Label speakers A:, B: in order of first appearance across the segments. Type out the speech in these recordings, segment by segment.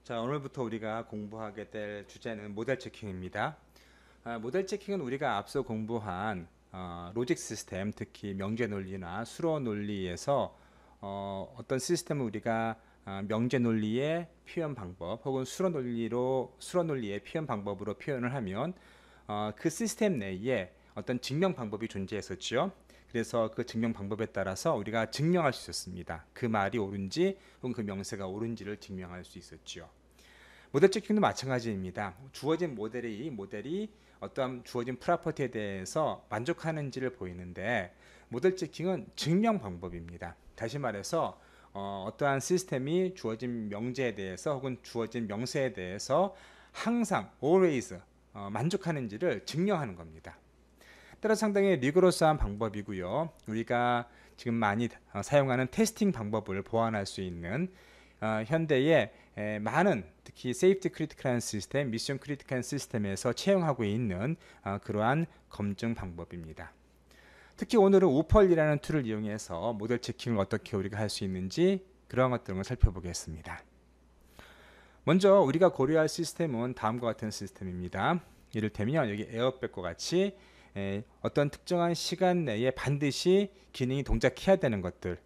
A: 자, 오늘부터 우리가 공부하게 될 주제는 모델 체킹입니다. 모델 체킹은 우리가 앞서 공부한 로직 시스템, 특히 명제 논리나 수로 논리에서 어떤 시스템을 우리가 명제 논리의 표현 방법 혹은 수로 논리의 표현 방법으로 표현을 하면 그 시스템 내에 어떤 증명 방법이 존재했었죠. 그래서 그 증명 방법에 따라서 우리가 증명할 수 있었습니다. 그 말이 옳은지 혹은 그 명세가 옳은지를 증명할 수 있었죠. 모델 체킹도 마찬가지입니다. 주어진 모델이 어떤 주어진 프로퍼티에 대해서 만족하는지를 보이는데, 모델 체킹은 증명 방법입니다. 다시 말해서 어떠한 시스템이 주어진 명제에 대해서 혹은 주어진 명세에 대해서 항상 always 만족하는지를 증명하는 겁니다. 따라서 상당히 리그러스한 방법이고요. 우리가 지금 많이 사용하는 테스팅 방법을 보완할 수 있는 현대의 많은, 특히 세이프티 크리티컬한 시스템, 미션 크리티컬한 시스템에서 채용하고 있는 그러한 검증 방법입니다. 특히 오늘은 우펄이라는 툴을 이용해서 모델 체킹을 어떻게 우리가 할 수 있는지 그러한 것들을 살펴보겠습니다. 먼저 우리가 고려할 시스템은 다음과 같은 시스템입니다. 이를테면 여기 에어백과 같이 어떤 특정한 시간 내에 반드시 기능이 동작해야 되는 것들,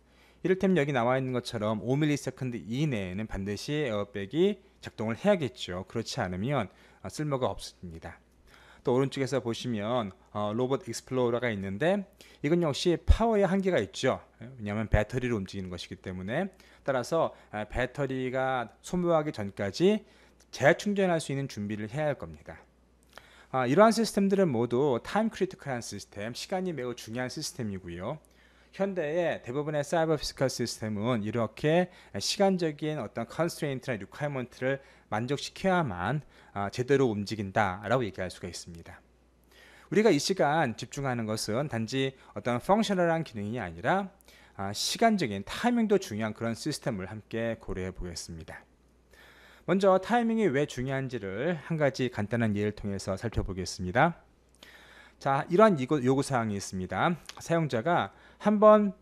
A: 이를테면 여기 나와 있는 것처럼 5ms 이내에는 반드시 에어백이 작동을 해야겠죠. 그렇지 않으면 쓸모가 없습니다. 또 오른쪽에서 보시면 로봇 익스플로러가 있는데, 이건 역시 파워의 한계가 있죠. 왜냐하면 배터리를 움직이는 것이기 때문에. 따라서 배터리가 소모하기 전까지 재충전할 수 있는 준비를 해야 할 겁니다. 이러한 시스템들은 모두 타임 크리티컬한 시스템, 시간이 매우 중요한 시스템이고요. 현대의 대부분의 사이버 피지컬 시스템은 이렇게 시간적인 어떤 컨스트레인트나 리퀘어먼트를 만족시켜야만 제대로 움직인다라고 얘기할 수가 있습니다. 우리가 이 시간 집중하는 것은 단지 어떤 펑셔널한 기능이 아니라 시간적인 타이밍도 중요한 그런 시스템을 함께 고려해 보겠습니다. 먼저 타이밍이 왜 중요한지를 한 가지 간단한 예를 통해서 살펴보겠습니다. 자, 이러한 요구사항이 있습니다. 사용자가 한번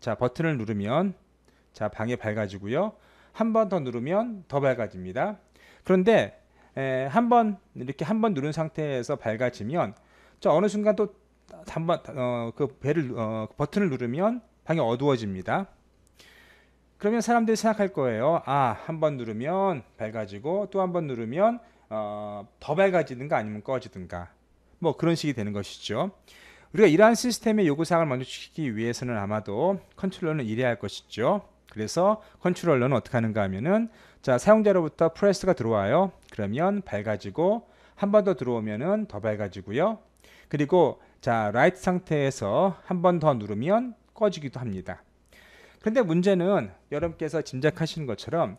A: 버튼을 누르면 방이 밝아지고요. 한 번 더 누르면 더 밝아집니다. 그런데 한 번 누른 상태에서 밝아지면 어느 순간 또 버튼을 누르면 방이 어두워집니다. 그러면 사람들이 생각할 거예요. 한 번 누르면 밝아지고 또 한 번 누르면 더 밝아지든가 아니면 꺼지든가, 뭐 그런 식이 되는 것이죠. 우리가 이러한 시스템의 요구사항을 만족시키기 위해서는 아마도 컨트롤러는 이래야 할 것이죠. 그래서 컨트롤러는 어떻게 하는가 하면은 사용자로부터 프레스가 들어와요. 그러면 밝아지고 한 번 더 들어오면은 더 밝아지고요. 그리고 라이트 상태에서 한 번 더 누르면 꺼지기도 합니다. 그런데 문제는 여러분께서 짐작하시는 것처럼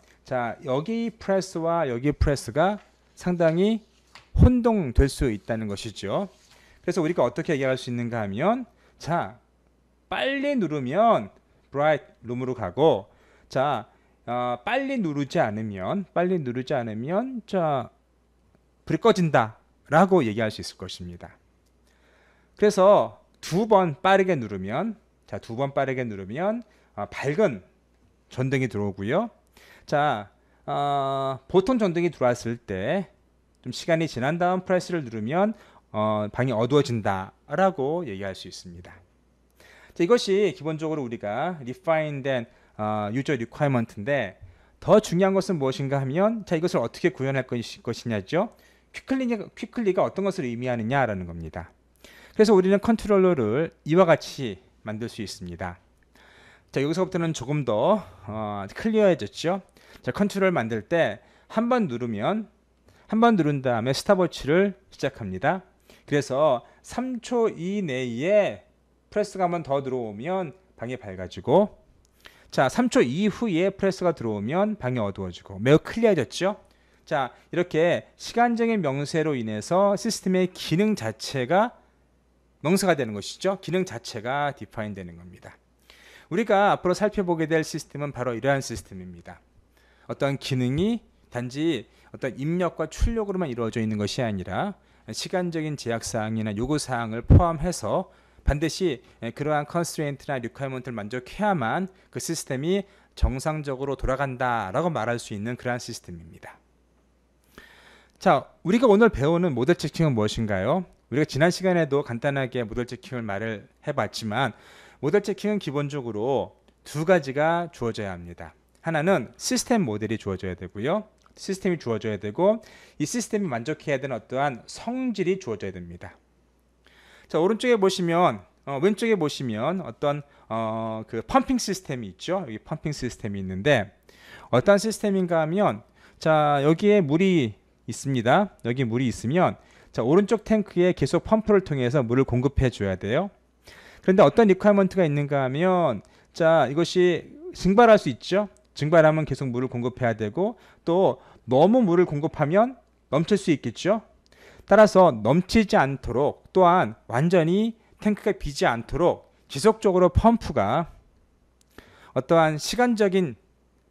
A: 여기 프레스와 여기 프레스가 상당히 혼동될 수 있다는 것이죠. 그래서 우리가 어떻게 얘기할 수 있는가 하면 빨리 누르면 브라이트 룸으로 가고 빨리 누르지 않으면 불이 꺼진다 라고 얘기할 수 있을 것입니다. 그래서 두 번 빠르게 누르면 밝은 전등이 들어오고요. 보통 전등이 들어왔을 때 좀 시간이 지난 다음 프레스를 누르면 방이 어두워진다 라고 얘기할 수 있습니다. 이것이 기본적으로 우리가 refined user requirement인데, 더 중요한 것은 무엇인가 하면 이것을 어떻게 구현할 것이냐죠. 퀵클리가 어떤 것을 의미하느냐라는 겁니다. 그래서 우리는 컨트롤러를 이와 같이 만들 수 있습니다. 여기서부터는 조금 더 클리어해졌죠. 컨트롤을 만들 때 한 번 누른 다음에 스탑워치를 시작합니다. 그래서 3초 이내에 프레스가 한 번 더 들어오면 방이 밝아지고, 3초 이후에 프레스가 들어오면 방이 어두워지고, 매우 클리어해졌죠. 이렇게 시간적인 명세로 인해서 시스템의 기능 자체가 명세가 되는 것이죠. 기능 자체가 디파인 되는 겁니다. 우리가 앞으로 살펴보게 될 시스템은 바로 이러한 시스템입니다. 어떤 기능이 단지 어떤 입력과 출력으로만 이루어져 있는 것이 아니라 시간적인 제약사항이나 요구사항을 포함해서 반드시 그러한 컨스트레인트나 리퀘어먼트를 만족해야만 그 시스템이 정상적으로 돌아간다라고 말할 수 있는 그러한 시스템입니다. 자, 우리가 오늘 배우는 모델 체킹은 무엇인가요? 우리가 지난 시간에도 간단하게 모델 체킹을 말을 해봤지만 모델 체킹은 기본적으로 두 가지가 주어져야 합니다. 하나는 시스템 모델이 주어져야 되고요. 시스템이 주어져야 되고 이 시스템이 만족해야 되는 어떠한 성질이 주어져야 됩니다. 자, 오른쪽에 보시면 왼쪽에 보시면 어떤 그 펌핑 시스템이 있죠. 여기 펌핑 시스템이 있는데 어떤 시스템인가 하면 자, 여기에 물이 있습니다. 여기 물이 있으면 자, 오른쪽 탱크에 계속 펌프를 통해서 물을 공급해 줘야 돼요. 그런데 어떤 리퀘어먼트가 있는가 하면 자, 이것이 증발할 수 있죠. 증발하면 계속 물을 공급해야 되고 또 너무 물을 공급하면 넘칠 수 있겠죠. 따라서 넘치지 않도록 또한 완전히 탱크가 비지 않도록 지속적으로 펌프가 어떠한 시간적인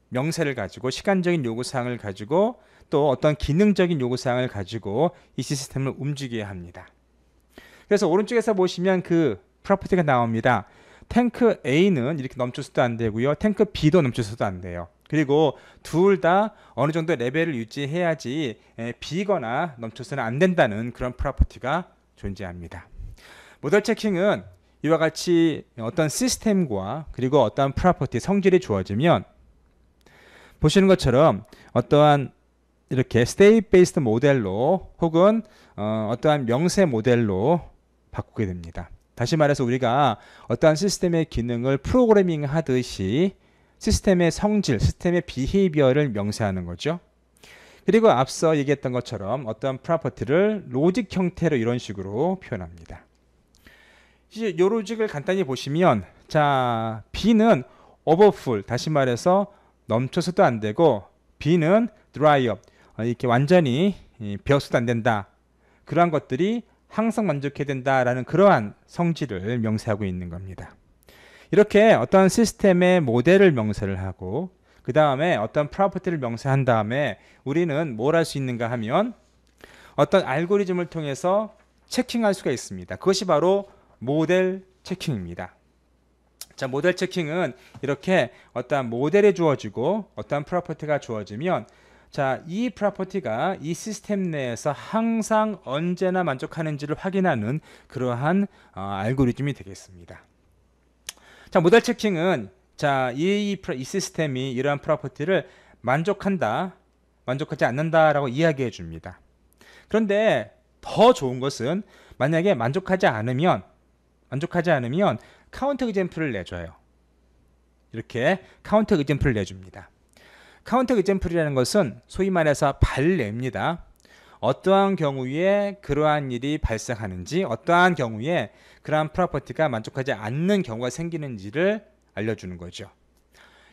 A: 명세를 가지고 시간적인 요구사항을 가지고 또 어떤 기능적인 요구사항을 가지고 이 시스템을 움직여야 합니다. 그래서 오른쪽에서 보시면 그 프로퍼티가 나옵니다. 탱크 A는 이렇게 넘쳐서도 안 되고요. 탱크 B도 넘쳐서도 안 돼요. 그리고 둘 다 어느 정도 레벨을 유지해야지 비거나 넘쳐서는 안 된다는 그런 프로퍼티가 존재합니다. 모델 체킹은 이와 같이 어떤 시스템과 그리고 어떠한 프로퍼티 성질이 주어지면 보시는 것처럼 어떠한 이렇게 state based 모델로 혹은 어떠한 명세 모델로 바꾸게 됩니다. 다시 말해서 우리가 어떠한 시스템의 기능을 프로그래밍 하듯이 시스템의 성질, 시스템의 비헤이비어를 명세하는 거죠. 그리고 앞서 얘기했던 것처럼 어떠한 프로퍼티를 로직 형태로 이런 식으로 표현합니다. 이제 이 로직을 간단히 보시면 자, B는 overfull, 다시 말해서 넘쳐서도 안 되고 B는 dry up, 이렇게 완전히 비어서도 안 된다. 그러한 것들이 항상 만족해야 된다라는 그러한 성질을 명세하고 있는 겁니다. 이렇게 어떤 시스템의 모델을 명세를 하고 그 다음에 어떤 프로퍼티를 명세한 다음에 우리는 뭘 할 수 있는가 하면 어떤 알고리즘을 통해서 체킹할 수가 있습니다. 그것이 바로 모델 체킹입니다. 자, 모델 체킹은 이렇게 어떠한 모델이 주어지고 어떠한 프로퍼티가 주어지면 자, 이 프로퍼티가 이 시스템 내에서 항상 언제나 만족하는지를 확인하는 그러한 알고리즘이 되겠습니다. 자, 모델 체킹은 자, 이 시스템이 이러한 프로퍼티를 만족한다, 만족하지 않는다라고 이야기해 줍니다. 그런데 더 좋은 것은 만약에 만족하지 않으면 카운터 example을 내줘요. 이렇게 카운터 example을 내줍니다. 카운터 example이라는 것은 소위 말해서 발례입니다. 어떠한 경우에 그러한 일이 발생하는지, 어떠한 경우에 그러한 프로퍼티가 만족하지 않는 경우가 생기는지를 알려주는 거죠.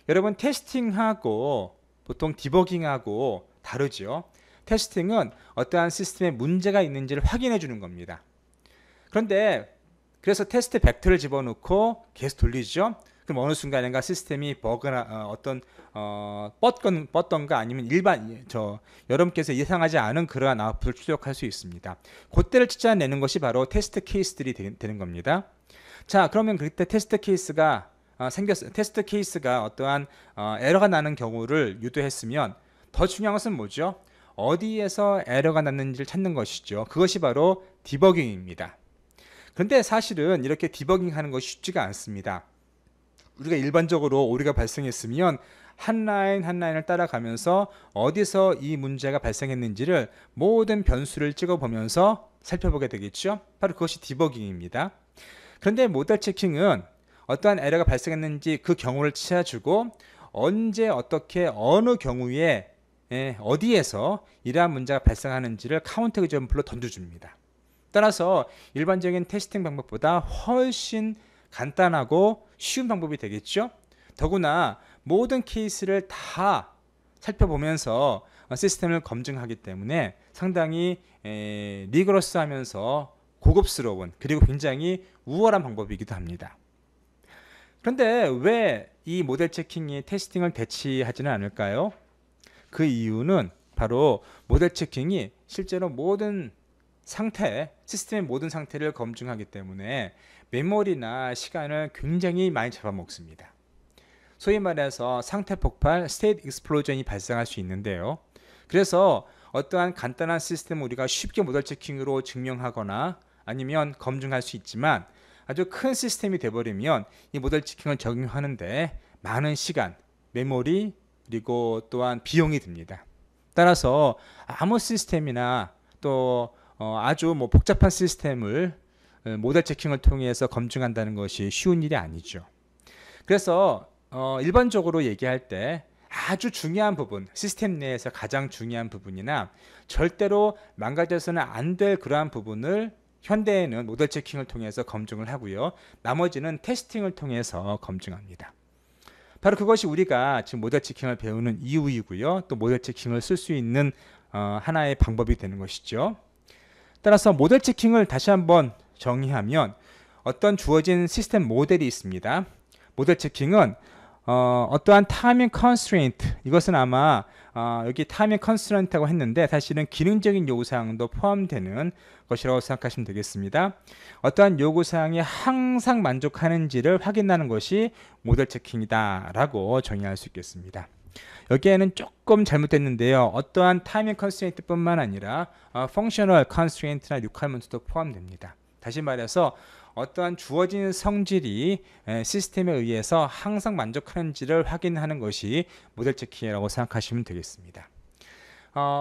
A: 여러분, 테스팅하고 보통 디버깅하고 다르죠. 테스팅은 어떠한 시스템에 문제가 있는지를 확인해 주는 겁니다. 그런데 그래서 테스트 벡터를 집어넣고 계속 돌리죠. 그럼 어느 순간인가 시스템이 버그나 어떤 뻗던가 아니면 여러분께서 예상하지 않은 그러한 아웃풋을 출력할 수 있습니다. 그때를 찾아내는 것이 바로 테스트 케이스들이 되는 겁니다. 자, 그러면 그때 테스트 케이스가 테스트 케이스가 어떠한 에러가 나는 경우를 유도했으면 더 중요한 것은 뭐죠? 어디에서 에러가 났는지를 찾는 것이죠. 그것이 바로 디버깅입니다. 그런데 사실은 이렇게 디버깅하는 것이 쉽지가 않습니다. 우리가 일반적으로 오류가 발생했으면 한 라인 한 라인을 따라가면서 어디서 이 문제가 발생했는지를 모든 변수를 찍어보면서 살펴보게 되겠죠. 바로 그것이 디버깅입니다. 그런데 모델 체킹은 어떠한 에러가 발생했는지 그 경우를 찾아주고 언제 어떻게 어느 경우에 어디에서 이러한 문제가 발생하는지를 카운터 example로 던져줍니다. 따라서 일반적인 테스팅 방법보다 훨씬 간단하고 쉬운 방법이 되겠죠. 더구나 모든 케이스를 다 살펴보면서 시스템을 검증하기 때문에 상당히 리거러스하면서 고급스러운 그리고 굉장히 우월한 방법이기도 합니다. 그런데 왜 이 모델 체킹이 테스팅을 대체하지는 않을까요? 그 이유는 바로 모델 체킹이 실제로 모든 상태, 시스템의 모든 상태를 검증하기 때문에 메모리나 시간을 굉장히 많이 잡아먹습니다. 소위 말해서 상태 폭발, state explosion이 발생할 수 있는데요. 그래서 어떠한 간단한 시스템을 우리가 쉽게 모델 체킹으로 증명하거나 아니면 검증할 수 있지만 아주 큰 시스템이 돼버리면 이 모델 체킹을 적용하는데 많은 시간, 메모리, 그리고 또한 비용이 듭니다. 따라서 아무 시스템이나 또 아주 복잡한 시스템을 모델 체킹을 통해서 검증한다는 것이 쉬운 일이 아니죠. 그래서 일반적으로 얘기할 때 아주 중요한 부분, 시스템 내에서 가장 중요한 부분이나 절대로 망가져서는 안 될 그러한 부분을 현대에는 모델 체킹을 통해서 검증을 하고요. 나머지는 테스팅을 통해서 검증합니다. 바로 그것이 우리가 지금 모델 체킹을 배우는 이유이고요. 또 모델 체킹을 쓸 수 있는 하나의 방법이 되는 것이죠. 따라서 모델 체킹을 다시 한번 정의하면 어떤 주어진 시스템 모델이 있습니다. 모델 체킹은 어떠한 타이밍 컨스트레인트, 이것은 아마 여기 타이밍 컨스트레인트라고 했는데 사실은 기능적인 요구사항도 포함되는 것이라고 생각하시면 되겠습니다. 어떠한 요구사항이 항상 만족하는지를 확인하는 것이 모델 체킹이다 라고 정의할 수 있겠습니다. 여기에는 조금 잘못됐는데요. 어떠한 타이밍 컨스트레인트 뿐만 아니라 펑셔널 컨스트레인트나 리퀘어먼트도 포함됩니다. 다시 말해서 어떠한 주어진 성질이 시스템에 의해서 항상 만족하는지를 확인하는 것이 모델 체킹이라고 생각하시면 되겠습니다.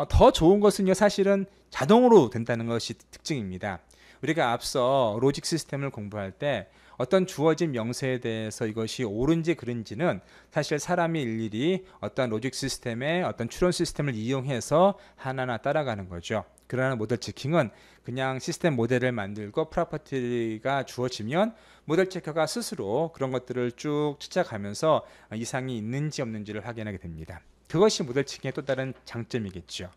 A: 더 좋은 것은요, 사실은 자동으로 된다는 것이 특징입니다. 우리가 앞서 로직 시스템을 공부할 때 어떤 주어진 명세에 대해서 이것이 옳은지 그른지는 사실 사람이 일일이 어떤 로직 시스템의 어떤 추론 시스템을 이용해서 하나하나 따라가는 거죠. 그러나 모델 체킹은 그냥 시스템 모델을 만들고 프로퍼티가 주어지면 모델 체커가 스스로 그런 것들을 쭉 찾아가면서 이상이 있는지 없는지를 확인하게 됩니다. 그것이 모델 체킹의 또 다른 장점이겠죠.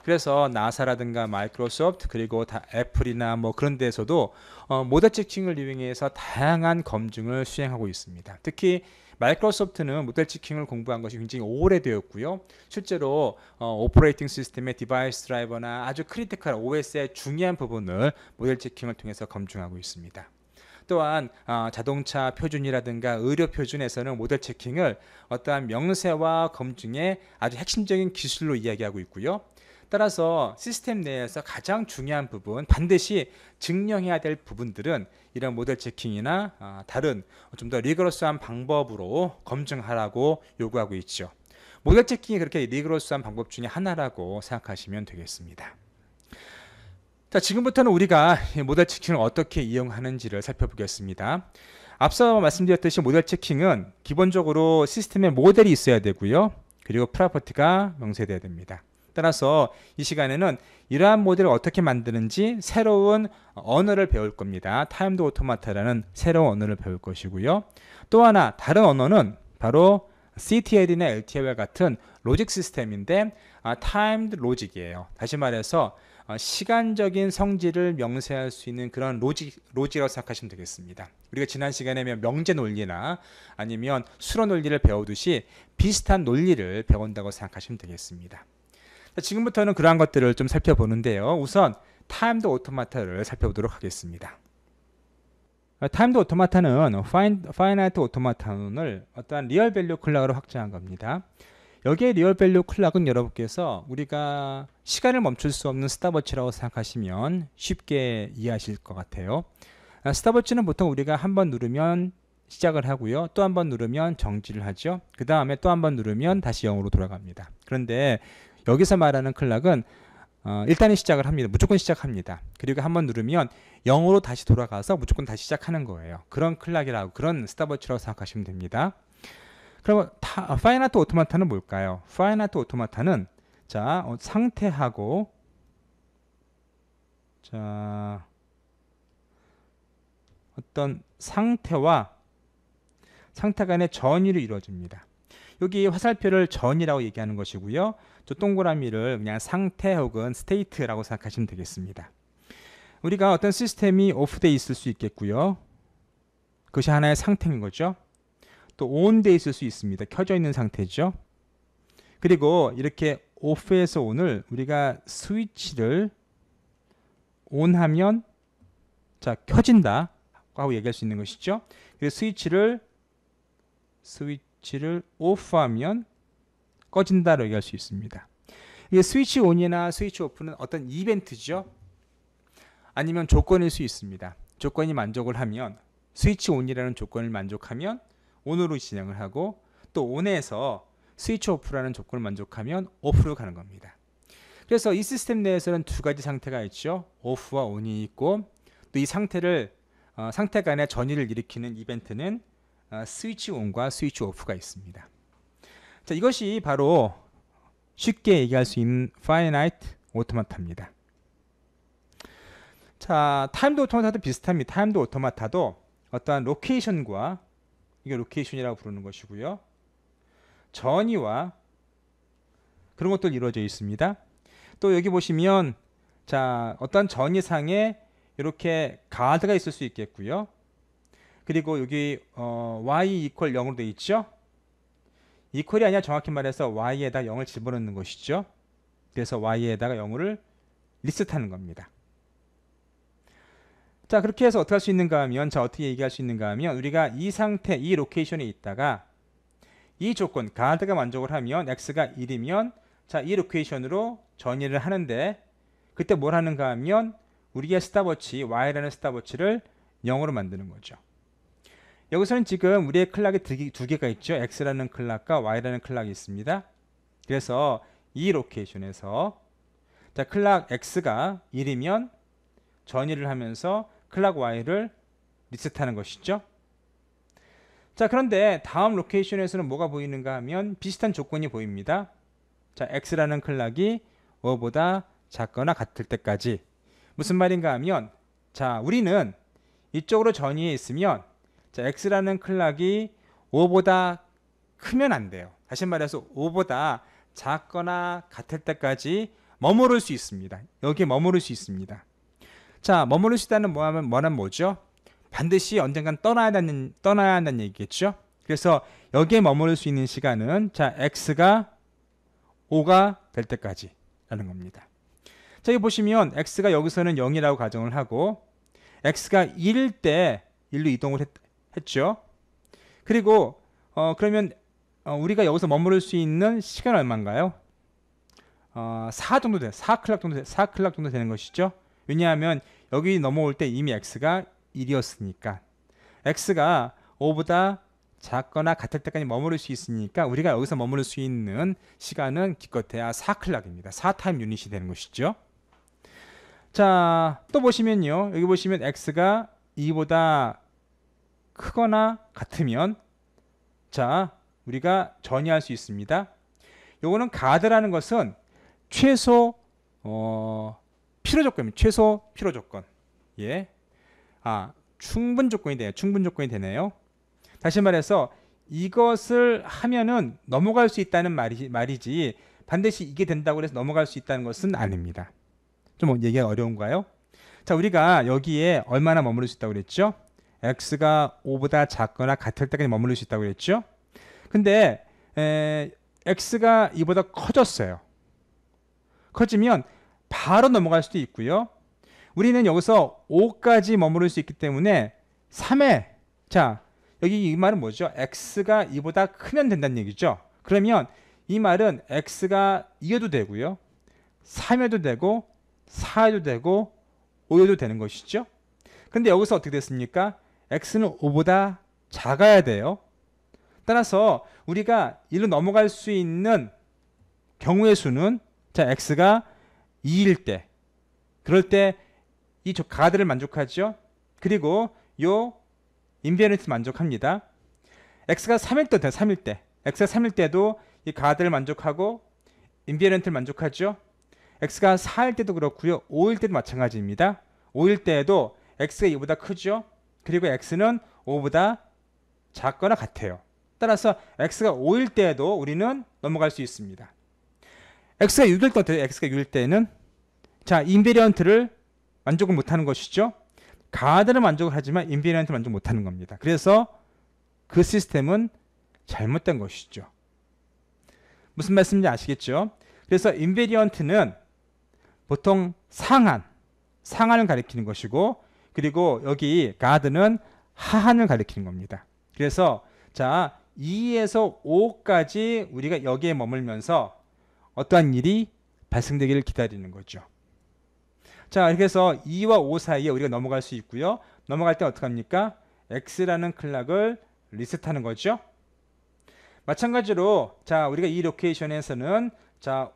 A: 그래서 나사라든가 마이크로소프트 그리고 애플이나 그런 데에서도 모델 체킹을 이용해서 다양한 검증을 수행하고 있습니다. 특히 마이크로소프트는 모델 체킹을 공부한 것이 굉장히 오래되었고요. 실제로 오퍼레이팅 시스템의 디바이스 드라이버나 아주 크리티컬 OS의 중요한 부분을 모델 체킹을 통해서 검증하고 있습니다. 또한 자동차 표준이라든가 의료 표준에서는 모델 체킹을 어떠한 명세와 검증의 아주 핵심적인 기술로 이야기하고 있고요. 따라서 시스템 내에서 가장 중요한 부분, 반드시 증명해야 될 부분들은 이런 모델 체킹이나 다른 좀 더 리거러스한 방법으로 검증하라고 요구하고 있죠. 모델 체킹이 그렇게 리거러스한 방법 중에 하나라고 생각하시면 되겠습니다. 자, 지금부터는 우리가 모델 체킹을 어떻게 이용하는지를 살펴보겠습니다. 앞서 말씀드렸듯이 모델 체킹은 기본적으로 시스템에 모델이 있어야 되고요. 그리고 프로퍼티가 명세되어야 됩니다. 따라서 이 시간에는 이러한 모델을 어떻게 만드는지 새로운 언어를 배울 겁니다. 타임드 오토마타라는 새로운 언어를 배울 것이고요. 또 하나 다른 언어는 바로 CTL이나 LTL과 같은 로직 시스템인데 타임드 로직이에요. 다시 말해서 시간적인 성질을 명세할 수 있는 그런 로직이라고 생각하시면 되겠습니다. 우리가 지난 시간에 명제 논리나 아니면 수로 논리를 배우듯이 비슷한 논리를 배운다고 생각하시면 되겠습니다. 지금부터는 그러한 것들을 좀 살펴보는데요. 우선 타임드 오토마타를 살펴보도록 하겠습니다. 타임드 오토마타는 파이나이트 오토마타를 어떠한 리얼 밸류 클락으로 확장한 겁니다. 여기에 리얼 밸류 클락은 여러분께서 우리가 시간을 멈출 수 없는 스탑워치라고 생각하시면 쉽게 이해하실 것 같아요. 스탑워치는 보통 우리가 한번 누르면 시작을 하고요. 또 한 번 누르면 정지를 하죠. 그 다음에 또 한 번 누르면 다시 0으로 돌아갑니다. 그런데 여기서 말하는 클락은 일단은 시작을 합니다. 무조건 시작합니다. 그리고 한번 누르면 0으로 다시 돌아가서 무조건 다시 시작하는 거예요. 그런 클락이라고, 그런 스탑워치라고 생각하시면 됩니다. 그럼 파이나이트 오토마타는 뭘까요? 파이나이트 오토마타는 자 상태하고 자 어떤 상태 간의 전이로 이루어집니다. 여기 화살표를 전이라고 얘기하는 것이고요. 저 동그라미를 그냥 상태 혹은 스테이트라고 생각하시면 되겠습니다. 우리가 어떤 시스템이 오프되어 있을 수 있겠고요. 그것이 하나의 상태인 거죠. 또 온되어 있을 수 있습니다. 켜져 있는 상태죠. 그리고 이렇게 오프에서 온을 우리가 스위치를 온하면 자 켜진다 하고 얘기할 수 있는 것이죠. 그래서 스위치를 스위치를 오프하면 꺼진다라고 얘기할 수 있습니다. 이게 스위치 온이나 스위치 오프는 어떤 이벤트죠. 아니면 조건일 수 있습니다. 조건이 만족을 하면 스위치 온이라는 조건을 만족하면 온으로 진행을 하고 또 온에서 스위치 오프라는 조건을 만족하면 오프로 가는 겁니다. 그래서 이 시스템 내에서는 두 가지 상태가 있죠. 오프와 온이 있고 또 이 상태 간의 전이를 일으키는 이벤트는 스위치 온과 스위치 오프가 있습니다. 자, 이것이 바로 쉽게 얘기할 수 있는 파이나이트 오토마타입니다. 자, 타임드 오토마타도 비슷합니다. 타임드 오토마타도 어떠한 로케이션과, 이게 로케이션이라고 부르는 것이고요, 전이와 그런 것들 이루어져 있습니다. 또 여기 보시면 자, 어떤 전이상에 이렇게 가드가 있을 수 있겠고요. 그리고 여기 y 이퀄 0으로 되어 있죠. 이퀄이 아니라 정확히 말해서 y에다 0을 집어넣는 것이죠. 그래서 y에다가 0을 리셋하는 겁니다. 자, 그렇게 해서 어떻게 할 수 있는가 하면, 자, 어떻게 얘기할 수 있는가 하면, 우리가 이 상태, 이 로케이션에 있다가 이 조건, 가드가 만족을 하면 x가 1이면 자, 이 로케이션으로 전이를 하는데 그때 뭘 하는가 하면 우리의 스탑워치, y라는 스탑워치를 0으로 만드는 거죠. 여기서는 지금 우리의 클락이 두 개가 있죠. x라는 클락과 y라는 클락이 있습니다. 그래서 이 로케이션에서 자, 클락 x가 1이면 전이를 하면서 클락 y를 리셋하는 것이죠. 자, 그런데 다음 로케이션에서는 뭐가 보이는가 하면 비슷한 조건이 보입니다. 자, x라는 클락이 5보다 작거나 같을 때까지. 무슨 말인가 하면, 자, 우리는 이쪽으로 전이에 있으면 자, x라는 클락이 5보다 크면 안 돼요. 다시 말해서 5보다 작거나 같을 때까지 머무를 수 있습니다. 여기에 머무를 수 있습니다. 자, 머무를 수 있다는 뭐는 뭐죠? 반드시 언젠간 떠나야 한다는 얘기겠죠. 그래서 여기에 머무를 수 있는 시간은 자, x가 5가 될 때까지 라는 겁니다. 자, 여기 보시면 x가 여기서는 0이라고 가정을 하고 x가 1일 때 1로 이동을 했죠. 그리고 그러면 우리가 여기서 머무를 수 있는 시간 얼마인가요? 4 정도 돼요. 4클락 정도 되는 것이죠. 왜냐하면 여기 넘어올 때 이미 x가 1이었으니까 x가 5보다 작거나 같을 때까지 머무를 수 있으니까 우리가 여기서 머무를 수 있는 시간은 기껏해야 4클락입니다. 4타임 유닛이 되는 것이죠. 자, 또 보시면요. 여기 보시면 x가 2보다 크거나 같으면 자, 우리가 전이할 수 있습니다. 요거는 가드라는 것은 최소 필요 조건입니다. 최소 필요 조건. 예. 충분 조건이 돼요. 충분 조건이 되네요. 다시 말해서 이것을 하면은 넘어갈 수 있다는 말이지 반드시 이게 된다고 해서 넘어갈 수 있다는 것은 아닙니다. 좀 얘기가 어려운가요? 자, 우리가 여기에 얼마나 머무를 수 있다고 그랬죠? x가 5보다 작거나 같을 때까지 머무를 수 있다고 그랬죠? 근데 x가 2보다 커졌어요. 커지면 바로 넘어갈 수도 있고요. 우리는 여기서 5까지 머무를 수 있기 때문에 3회, 자, 여기 이 말은 뭐죠? x가 2보다 크면 된다는 얘기죠. 그러면 이 말은 x가 2여도 되고요, 3여도 되고 4여도 되고 5여도 되는 것이죠. 근데 여기서 어떻게 됐습니까? x는 5보다 작아야 돼요. 따라서 우리가 1로 넘어갈 수 있는 경우의 수는 자, x가 2일 때, 그럴 때 이 가드를 만족하죠. 그리고 요 인베리언트 만족합니다. x가 3일 때 돼요. 3일 때. x가 3일 때도 이 가드를 만족하고 인베리언트를 만족하죠. x가 4일 때도 그렇고요. 5일 때도 마찬가지입니다. 5일 때에도 x가 2보다 크죠. 그리고 x는 5보다 작거나 같아요. 따라서 x가 5일 때에도 우리는 넘어갈 수 있습니다. x가 6일 때 어때요? x가 6일 때는 자, 인베리언트를 만족을 못하는 것이죠. 가드를 만족을 하지만 인베리언트를 만족 못하는 겁니다. 그래서 그 시스템은 잘못된 것이죠. 무슨 말씀인지 아시겠죠? 그래서 인베리언트는 보통 상한을 가리키는 것이고, 그리고 여기 가드는 하한을 가리키는 겁니다. 그래서 자, 2에서 5까지 우리가 여기에 머물면서 어떠한 일이 발생되기를 기다리는 거죠. 자, 이렇게 해서 2와 5 사이에 우리가 넘어갈 수 있고요. 넘어갈 때 어떻게 합니까? X라는 클락을 리셋하는 거죠. 마찬가지로 자, 우리가 이 로케이션에서는 자,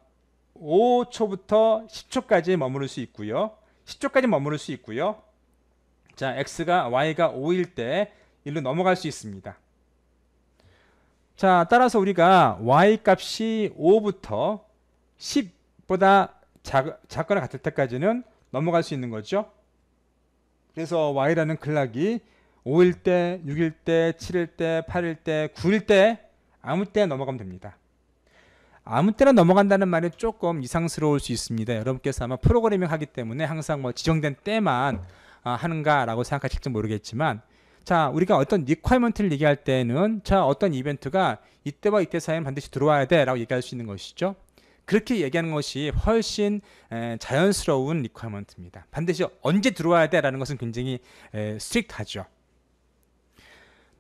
A: 5초부터 10초까지 머무를 수 있고요. 10초까지 머무를 수 있고요. 자, Y가 5일 때 일로 넘어갈 수 있습니다. 자, 따라서 우리가 Y 값이 5부터 10보다 작거나 같을 때까지는 넘어갈 수 있는 거죠. 그래서 Y라는 클락이 5일 때, 6일 때, 7일 때, 8일 때, 9일 때 아무 때 넘어가면 됩니다. 아무 때나 넘어간다는 말이 조금 이상스러울 수 있습니다. 여러분께서 아마 프로그래밍 하기 때문에 항상 뭐 지정된 때만 하는가라고 생각하실지 모르겠지만, 자, 우리가 어떤 리퀘어먼트를 얘기할 때는 자, 어떤 이벤트가 이때와 이때 사이에 반드시 들어와야 돼 라고 얘기할 수 있는 것이죠. 그렇게 얘기하는 것이 훨씬 자연스러운 리퀘어먼트입니다. 반드시 언제 들어와야 돼 라는 것은 굉장히 스트릭트하죠.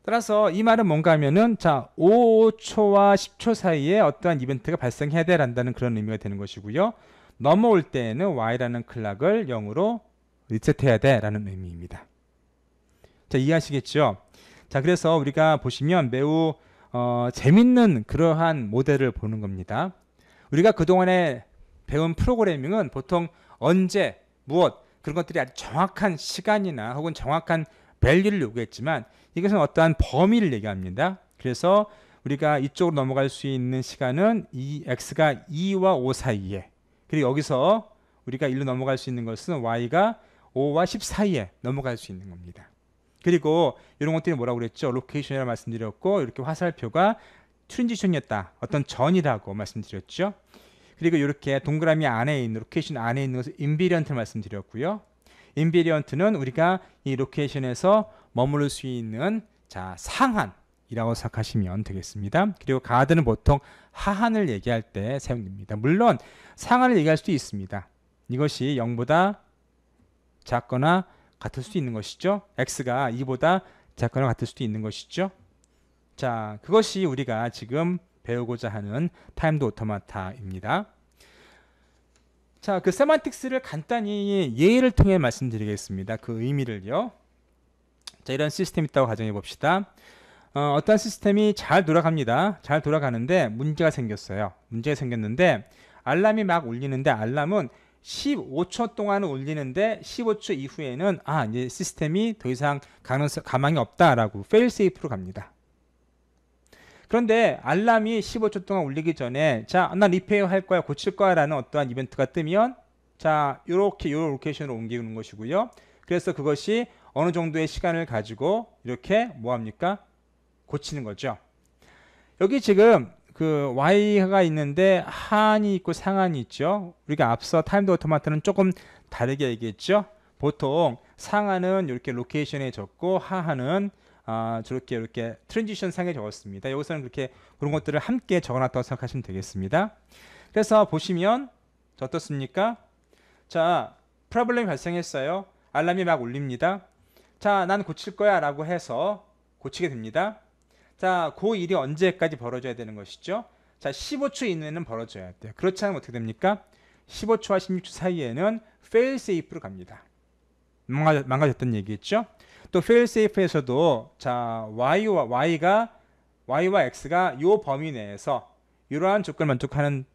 A: 따라서 이 말은 뭔가 하면은 자, 5초와 10초 사이에 어떠한 이벤트가 발생해야 돼란다는 그런 의미가 되는 것이고요. 넘어올 때에는 Y라는 클락을 0으로 리셋해야 돼라는 의미입니다. 자, 이해하시겠죠? 자, 그래서 우리가 보시면 매우 재밌는 그러한 모델을 보는 겁니다. 우리가 그동안에 배운 프로그래밍은 보통 언제, 무엇 그런 것들이 아주 정확한 시간이나 혹은 정확한 밸류를 요구했지만 이것은 어떠한 범위를 얘기합니다. 그래서 우리가 이쪽으로 넘어갈 수 있는 시간은 이 x가 2와 5 사이에, 그리고 여기서 우리가 1로 넘어갈 수 있는 것은 y가 5와 10 사이에 넘어갈 수 있는 겁니다. 그리고 이런 것들이 뭐라고 그랬죠? 로케이션이라고 말씀드렸고, 이렇게 화살표가 트랜지션이었다, 어떤 전이라고 말씀드렸죠. 그리고 이렇게 동그라미 안에 있는, 로케이션 안에 있는 것을 인비리언트를 말씀드렸고요. 인비리언트는 우리가 이 로케이션에서 머무를 수 있는 자, 상한이라고 생각하시면 되겠습니다. 그리고 가드는 보통 하한을 얘기할 때 사용됩니다. 물론 상한을 얘기할 수도 있습니다. 이것이 0보다 작거나 같을 수도 있는 것이죠. x가 2보다 작거나 같을 수도 있는 것이죠. 자, 그것이 우리가 지금 배우고자 하는 타임드 오토마타입니다. 자, 그 세만틱스를 간단히 예를 통해 말씀드리겠습니다. 그 의미를요. 자, 이런 시스템이 있다고 가정해 봅시다. 어떤 시스템이 잘 돌아갑니다. 잘 돌아가는데 문제가 생겼어요. 문제가 생겼는데 알람이 막 울리는데 알람은 15초 동안 울리는데 15초 이후에는 이제 시스템이 더 이상 가망이 없다라고 페일 세이프로 갑니다. 그런데 알람이 15초 동안 울리기 전에 자, 난 리페어 할 거야, 고칠 거야 라는 어떠한 이벤트가 뜨면 자, 요렇게 요 로케이션으로 옮기는 것이고요. 그래서 그것이 어느 정도의 시간을 가지고 이렇게 뭐합니까? 고치는 거죠. 여기 지금 그 Y가 있는데 하한이 있고 상한이 있죠. 우리가 앞서 타임드 오토마타는 조금 다르게 얘기했죠. 보통 상한은 이렇게 로케이션에 적고 하한은 저렇게 이렇게 트랜지션 상에 적었습니다. 여기서는 그렇게 그런 것들을 함께 적어놨다고 생각하시면 되겠습니다. 그래서 보시면 어떻습니까? 자, 프로블렘이 발생했어요. 알람이 막 울립니다. 자, 난 고칠 거야 라고 해서 고치게 됩니다. 자, 그 일이 언제까지 벌어져야 되는 것이죠? 자, 15초 이내는 벌어져야 돼요. 그렇지 않으면 어떻게 됩니까? 15초와 16초 사이에는 fail safe로 갑니다. 망가졌던 얘기겠죠? 또 fail safe에서도 자, Y와 X가 이 범위 내에서 이러한 조건을 만족하는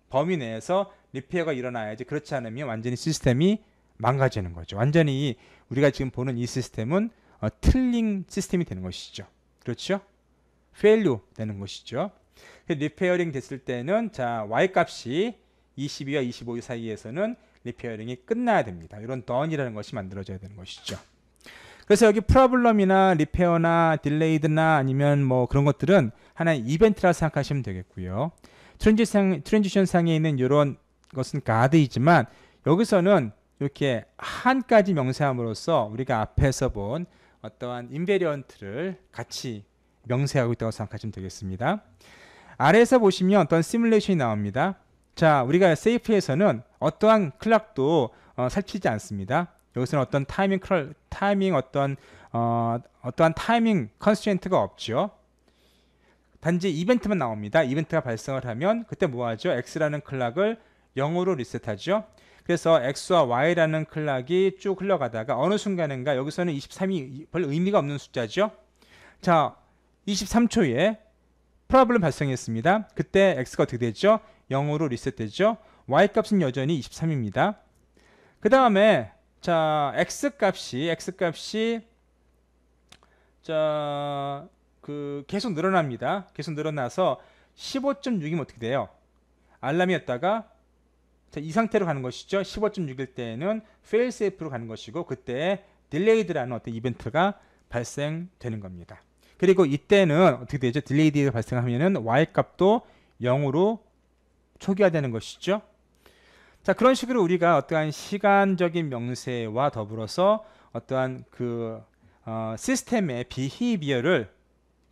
A: 범위 내에서 리페어가 일어나야지. 그렇지 않으면 완전히 시스템이 망가지는 거죠. 완전히 우리가 지금 보는 이 시스템은 틀린 시스템이 되는 것이죠. 그렇죠? failure 되는 것이죠. 리페어링 됐을 때는 자, Y 값이 22와 25 사이에서는 리페어링이 끝나야 됩니다. 이런 done이라는 것이 만들어져야 되는 것이죠. 그래서 여기 프로블럼이나 리페어나 딜레이드나 아니면 뭐 그런 것들은 하나의 이벤트라 생각하시면 되겠고요. 트랜지션 상에 있는 이런 것은 가드이지만 여기서는 이렇게 한까지 명세함으로써 우리가 앞에서 본 어떠한 인베리언트를 같이 명세하고 있다고 생각하시면 되겠습니다. 아래에서 보시면 어떤 시뮬레이션이 나옵니다. 자, 우리가 세이프에서는 어떠한 클락도 살피지 않습니다. 여기서는 어떤 어떠한 타이밍 컨스트레인트가 없죠. 단지 이벤트만 나옵니다. 이벤트가 발생을 하면 그때 뭐하죠? X라는 클락을 0으로 리셋하죠. 그래서 X와 Y라는 클락이 쭉 흘러가다가 어느 순간인가 여기서는 23이 별 의미가 없는 숫자죠. 자, 23초에 프로블럼 발생했습니다. 그때 X가 어떻게 되죠? 0으로 리셋되죠. Y 값은 여전히 23입니다. 그 다음에 자 X 값이 자 계속 늘어납니다. 계속 늘어나서 15.6이면 어떻게 돼요? 알람이었다가 자, 이 상태로 가는 것이죠. 15.6일 때는 failsafe로 가는 것이고 그때 delayed라는 어떤 이벤트가 발생되는 겁니다. 그리고 이때는 어떻게 되죠? delayed가 발생하면은 y 값도 0으로 초기화되는 것이죠. 자, 그런 식으로 우리가 어떠한 시간적인 명세와 더불어서 어떠한 시스템의 behavior를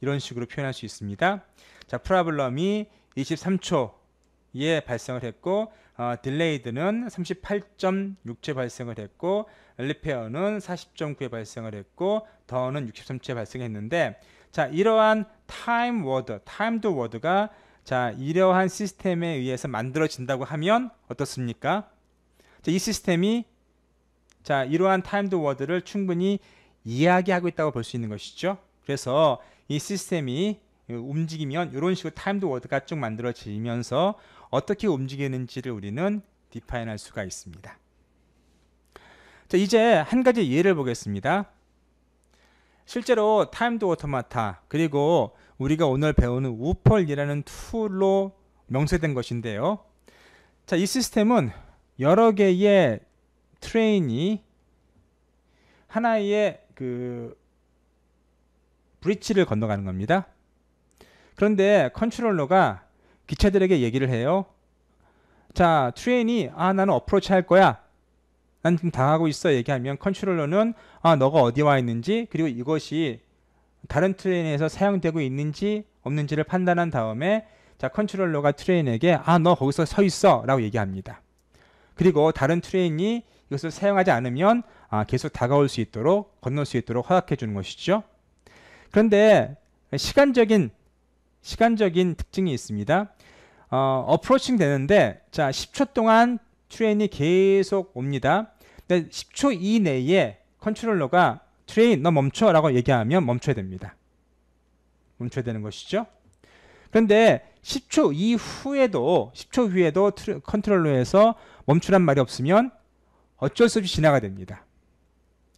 A: 이런 식으로 표현할 수 있습니다. 자, 프로블럼이 23초에 발생을 했고 delayed는 38.6초에 발생을 했고 repair는 40.9에 발생을 했고 done은 63초에 발생했는데 자, 이러한 timed word가 자, 이러한 시스템에 의해서 만들어진다고 하면 어떻습니까? 자, 이 시스템이 자, 이러한 timed word를 충분히 이야기하고 있다고 볼 수 있는 것이죠. 그래서 이 시스템이 움직이면 이런 식으로 timed word가 쭉 만들어지면서 어떻게 움직이는지를 우리는 디파인 할 수가 있습니다. 자, 이제 한 가지 예를 보겠습니다. 실제로 timed automata 그리고 우리가 오늘 배우는 우펄이라는 툴로 명세된 것인데요. 자, 이 시스템은 여러 개의 트레인이 하나의 브릿지를 건너가는 겁니다. 그런데 컨트롤러가 기차들에게 얘기를 해요. 자, 트레인이 나는 어프로치 할 거야. 난 지금 당하고 있어. 얘기하면 컨트롤러는 너가 어디 와 있는지 그리고 이것이 다른 트레인에서 사용되고 있는지 없는지를 판단한 다음에 자, 컨트롤러가 트레인에게 너 거기서 서 있어 라고 얘기합니다. 그리고 다른 트레인이 이것을 사용하지 않으면 계속 다가올 수 있도록 건널 수 있도록 허락해 주는 것이죠. 그런데 시간적인 특징이 있습니다. 어프로칭 되는데 자, 10초 동안 트레인이 계속 옵니다. 근데 10초 이내에 컨트롤러가 트레인 너 멈춰 라고 얘기하면 멈춰야 됩니다. 멈춰야 되는 것이죠. 그런데 10초 후에도 컨트롤러에서 멈추란 말이 없으면 어쩔 수 없이 지나가야 됩니다.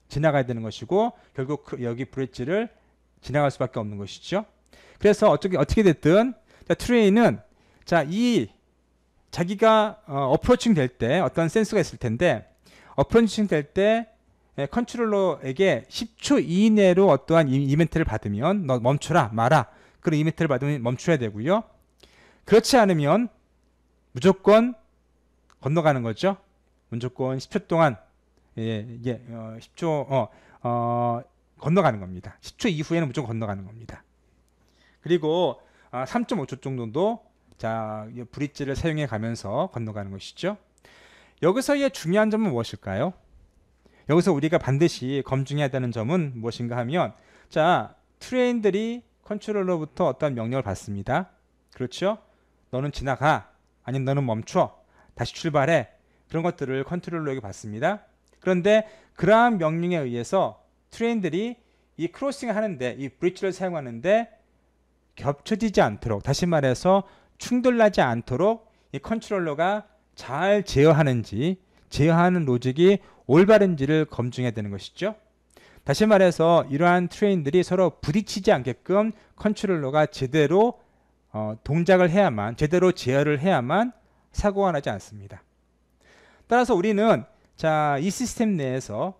A: 지나가야 되는 것이고 결국 여기 브릿지를 지나갈 수밖에 없는 것이죠. 그래서 어떻게 됐든 자, 트레인은 자, 자기가 어프로칭 될 때 어떤 센서가 있을 텐데 어프로칭 될 때 컨트롤러에게 10초 이내로 어떠한 이벤트를 받으면 너 멈춰라 마라 그런 이벤트를 받으면 멈춰야 되고요. 그렇지 않으면 무조건 건너가는 거죠. 무조건 10초 동안 10초 건너가는 겁니다. 10초 이후에는 무조건 건너가는 겁니다. 그리고 3.5초 정도도 자, 브릿지를 사용해 가면서 건너가는 것이죠. 여기서의 중요한 점은 무엇일까요? 여기서 우리가 반드시 검증해야 되는 점은 무엇인가 하면 자, 트레인들이 컨트롤러부터 어떤 명령을 받습니다. 그렇죠? 너는 지나가 아니면 너는 멈춰 다시 출발해 그런 것들을 컨트롤러에게 받습니다. 그런데 그러한 명령에 의해서 트레인들이 이 크로싱을 하는데 이 브릿지를 사용하는데 겹쳐지지 않도록 다시 말해서 충돌나지 않도록 이 컨트롤러가 잘 제어하는 로직이 올바른지를 검증해야 되는 것이죠. 다시 말해서 이러한 트레인들이 서로 부딪히지 않게끔 컨트롤러가 제대로 동작을 해야만 제대로 제어를 해야만 사고가 나지 않습니다. 따라서 우리는 자, 이 시스템 내에서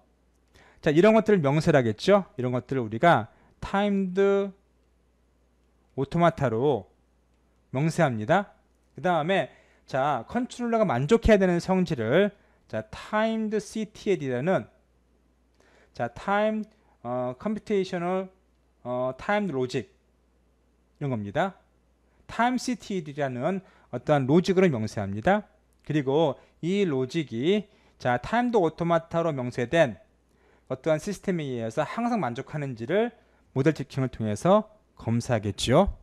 A: 자, 이런 것들을 명세를 하겠죠. 이런 것들을 우리가 타임드 오토마타로 명세합니다. 그 다음에 자, 컨트롤러가 만족해야 되는 성질을 자, 타임드 CTL이라는 자, 타임 컴퓨테이셔널 타임드 로직 이런 겁니다. 타임 CTL이라는 어떠한 로직으로 명세합니다. 그리고 이 로직이 자, 타임드 오토마타로 명세된 어떠한 시스템에 의해서 항상 만족하는지를 모델 체킹을 통해서 검사하겠죠.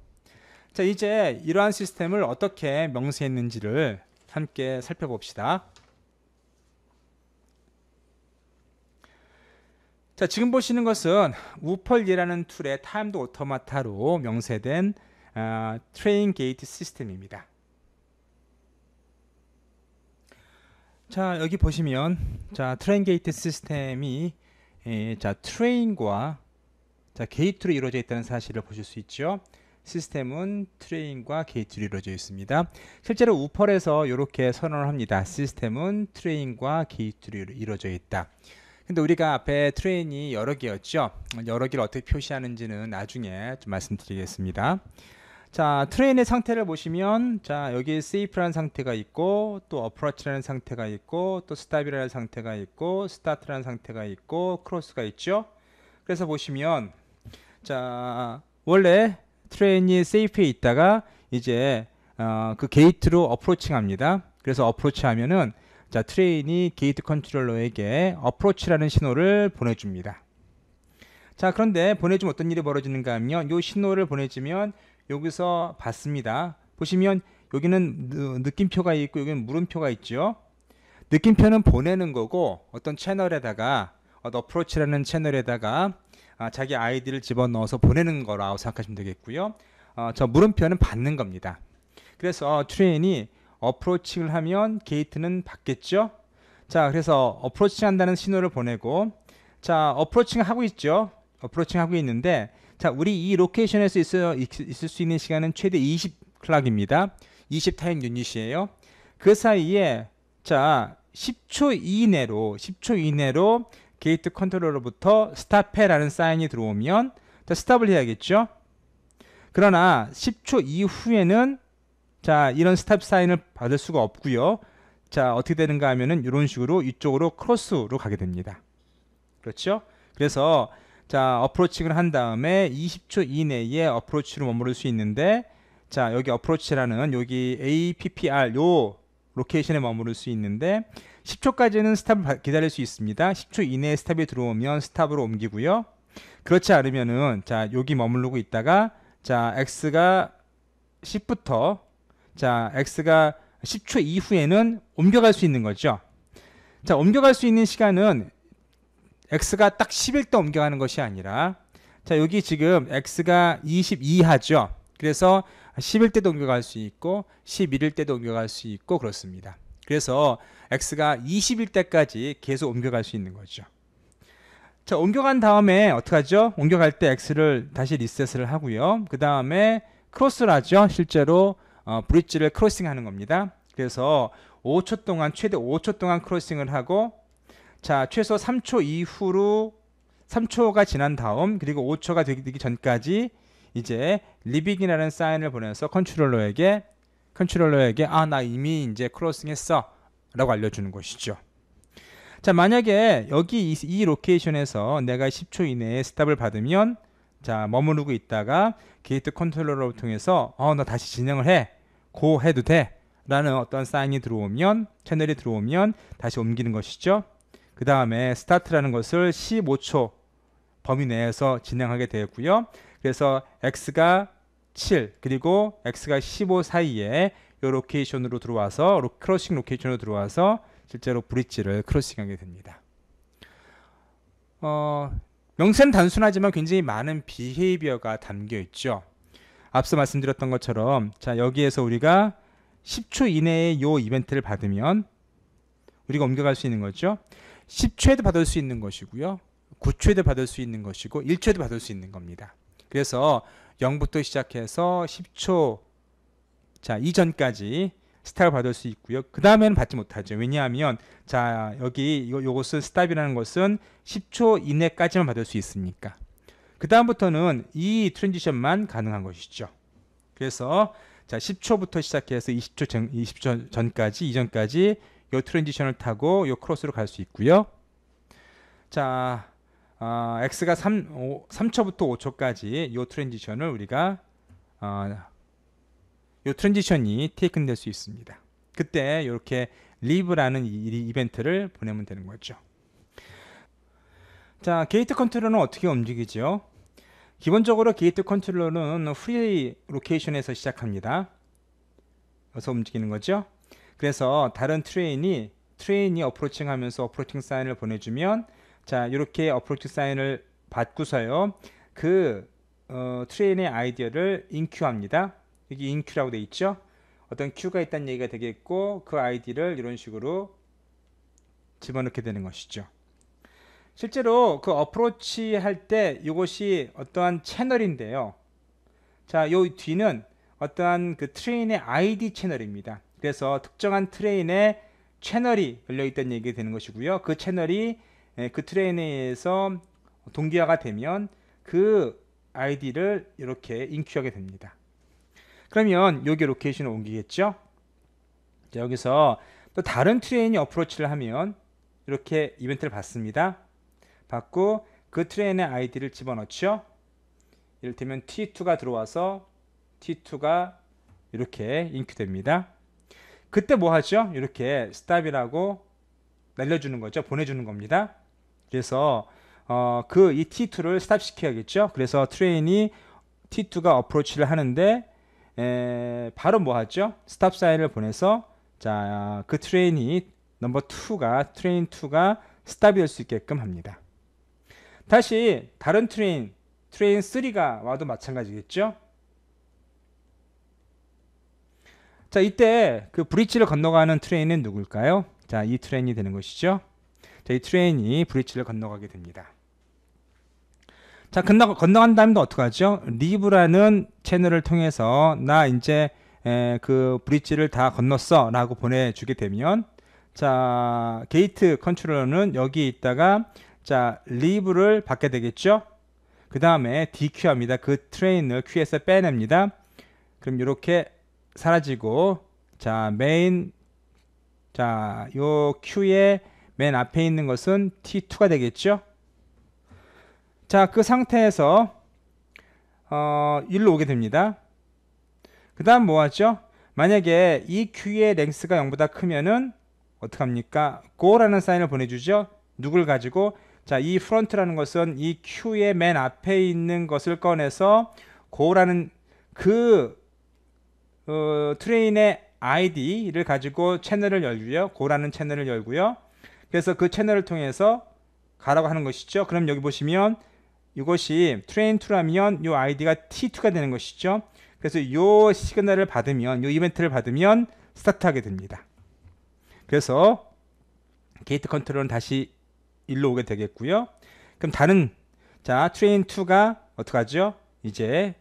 A: 자, 이제 이러한 시스템을 어떻게 명시했는지를 함께 살펴봅시다. 자, 지금 보시는 것은 우펄이라는 툴의 타임드 오토마타로 명세된 트레인 게이트 시스템입니다. 자, 여기 보시면 자, 트레인 게이트 시스템이 자, 트레인과 자, 게이트로 이루어져 있다는 사실을 보실 수 있죠. 시스템은 트레인과 게이트로 이루어져 있습니다. 실제로 우펄에서 이렇게 선언을 합니다. 시스템은 트레인과 게이트로 이루어져 있다. 근데 우리가 앞에 트레인이 여러 개였죠. 여러 개를 어떻게 표시하는지는 나중에 좀 말씀드리겠습니다. 자, 트레인의 상태를 보시면 자, 여기 safe라는 상태가 있고 또 approach라는 상태가 있고 또 stop이라는 상태가 있고 start라는 상태가 있고 cross가 있죠. 그래서 보시면 자, 원래 트레인이 safe에 있다가 이제 그 게이트로 어프로칭 합니다. 그래서 어프로치 하면은 자, 트레인이 게이트 컨트롤러에게 어프로치라는 신호를 보내줍니다. 자, 그런데 보내주면 어떤 일이 벌어지는가 하면 이 신호를 보내주면 여기서 받습니다. 보시면 여기는 느낌표가 있고 여기는 물음표가 있죠. 느낌표는 보내는 거고 어떤 채널에다가 어프로치라는 채널에다가 자기 아이디를 집어넣어서 보내는 거라고 생각하시면 되겠고요. 저 물음표는 받는 겁니다. 그래서 트레인이 어프로칭을 하면 게이트는 받겠죠. 자, 그래서 어프로칭 한다는 신호를 보내고 자, 어프로칭 하고 있죠. 어프로칭 하고 있는데 자, 우리 이 로케이션에서 있을 수 있는 시간은 최대 20클락입니다. 20 타임 유닛이에요. 그 사이에 자, 10초 이내로 게이트 컨트롤러부터 스탑해라는 사인이 들어오면 자, 스탑을 해야겠죠. 그러나 10초 이후에는 자, 이런 스탑 사인을 받을 수가 없고요. 자, 어떻게 되는가 하면은 이런 식으로 이쪽으로 크로스로 가게 됩니다. 그렇죠? 그래서 자, 어프로칭을 한 다음에 20초 이내에 어프로치로 머무를 수 있는데 자, 여기 어프로치라는 여기 APPR 요 로케이션에 머무를 수 있는데 10초까지는 스탑을 기다릴 수 있습니다. 10초 이내에 스탑이 들어오면 스탑으로 옮기고요. 그렇지 않으면은 자, 여기 머무르고 있다가 자, X가 10부터 자, X가 10초 이후에는 옮겨갈 수 있는 거죠. 자, 옮겨갈 수 있는 시간은 X가 딱 10일 때 옮겨가는 것이 아니라 자, 여기 지금 X가 22하죠. 그래서 10일 때도 옮겨갈 수 있고 11일 때도 옮겨갈 수 있고 그렇습니다. 그래서 X가 20일 때까지 계속 옮겨갈 수 있는 거죠. 자, 옮겨간 다음에 어떻게 하죠? 옮겨갈 때 X를 다시 리셋을 하고요. 그 다음에 크로스를 하죠. 실제로 브릿지를 크로싱 하는 겁니다. 그래서 5초 동안 최대 5초 동안 크로싱을 하고 자, 최소 3초 이후로 3초가 지난 다음 그리고 5초가 되기 전까지 이제 리빙이라는 사인을 보내서 컨트롤러에게 나 이미 이제 크로싱 했어 라고 알려주는 것이죠. 자, 만약에 여기 이 로케이션에서 내가 10초 이내에 스탑을 받으면 자, 머무르고 있다가 게이트 컨트롤러를 통해서 나 다시 진행을 해 고 해도 돼 라는 어떤 사인이 들어오면 채널이 들어오면 다시 옮기는 것이죠. 그 다음에 스타트라는 것을 15초 범위 내에서 진행하게 되고요. 그래서 X가 7 그리고 X가 15 사이에 이 로케이션으로 들어와서 크로싱 로케이션으로 들어와서 실제로 브릿지를 크로싱하게 됩니다. 명세는 단순하지만 굉장히 많은 비헤이비어가 담겨 있죠. 앞서 말씀드렸던 것처럼 자, 여기에서 우리가 10초 이내에 이 이벤트를 받으면 우리가 옮겨갈 수 있는 거죠. 10초에도 받을 수 있는 것이고요. 9초에도 받을 수 있는 것이고 1초에도 받을 수 있는 겁니다. 그래서 0부터 시작해서 10초 자, 이전까지 스탑을 받을 수 있고요. 그 다음에는 받지 못하죠. 왜냐하면 자, 여기 요것은 스탑이라는 것은 10초 이내까지만 받을 수 있으니까. 그 다음부터는 이 트랜지션만 가능한 것이죠. 그래서 자, 10초부터 시작해서 20초 전까지 이전까지 요 트랜지션을 타고 요 크로스로 갈 수 있고요. 자, X가 3초부터 5초까지 요 트랜지션을 우리가 요 트랜지션이 테이큰 될 수 있습니다. 그때 이렇게 리브라는 이벤트를 보내면 되는 거죠. 자, 게이트 컨트롤러는 어떻게 움직이죠? 기본적으로 게이트 컨트롤러는 프리 로케이션에서 시작합니다. 여기서 움직이는 거죠. 그래서 다른 트레인이 어프로칭 하면서 어프로칭 사인을 보내주면, 자, 이렇게 어프로칭 사인을 받고서요, 그 트레인의 아이디어를 인큐합니다. 여기 인큐라고 되어 있죠. 어떤 큐가 있다는 얘기가 되겠고, 그 아이디를 이런 식으로 집어넣게 되는 것이죠. 실제로 그 어프로치 할 때 이것이 어떠한 채널인데요. 자, 요 뒤는 어떠한 그 트레인의 ID 채널입니다. 그래서 특정한 트레인의 채널이 열려있다는 얘기가 되는 것이고요. 그 채널이 그 트레인에 의해서 동기화가 되면 그 ID를 이렇게 인큐하게 됩니다. 그러면 여기 로케이션을 옮기겠죠. 자, 여기서 또 다른 트레인이 어프로치를 하면 이렇게 이벤트를 받습니다. 받고 그 트레인의 아이디를 집어넣죠. 이를테면 T2가 들어와서 T2가 이렇게 인큐됩니다. 그때 뭐 하죠? 이렇게 스탑이라고 날려주는 거죠. 보내주는 겁니다. 그래서 이 T2를 스탑 시켜야겠죠. 그래서 트레인이 T2가 어프로치를 하는데 바로 뭐 하죠? 스탑 사인을 보내서, 자, 그 트레인이 트레인 2가 스탑이 될 수 있게끔 합니다. 다시 다른 트레인 3가 와도 마찬가지겠죠. 자, 이때 그 브릿지를 건너가는 트레인은 누굴까요? 자, 이 트레인이 되는 것이죠. 자, 이 트레인이 브릿지를 건너가게 됩니다. 자, 건너간 다음에 어떡하죠? 리브라는 채널을 통해서 나 이제 그 브릿지를 다 건넜어 라고 보내주게 되면, 자, 게이트 컨트롤러는 여기 있다가, 자, 리브를 받게 되겠죠. 그 다음에 DQ합니다. 그 트레인을 큐에서 빼냅니다. 그럼 이렇게 사라지고, 자, 요 큐의 맨 앞에 있는 것은 T2가 되겠죠. 자, 그 상태에서 일로 오게 됩니다. 그 다음 뭐 하죠? 만약에 이 큐의 랭스가 0보다 크면은 어떡합니까? go라는 사인을 보내주죠. 누굴 가지고? 자, 이 프론트라는 것은 이 큐의 맨 앞에 있는 것을 꺼내서 go라는 그 트레인의 ID를 가지고 채널을 열고요. go라는 채널을 열고요. 그래서 그 채널을 통해서 가라고 하는 것이죠. 그럼 여기 보시면 이것이 트레인 2라면 이 아이디가 T2가 되는 것이죠. 그래서 이 시그널을 받으면, 이 이벤트를 받으면 스타트하게 됩니다. 그래서 게이트 컨트롤은 다시 일로 오게 되겠고요. 그럼 다른, 자, 트레인 2가 어떡하죠? 이제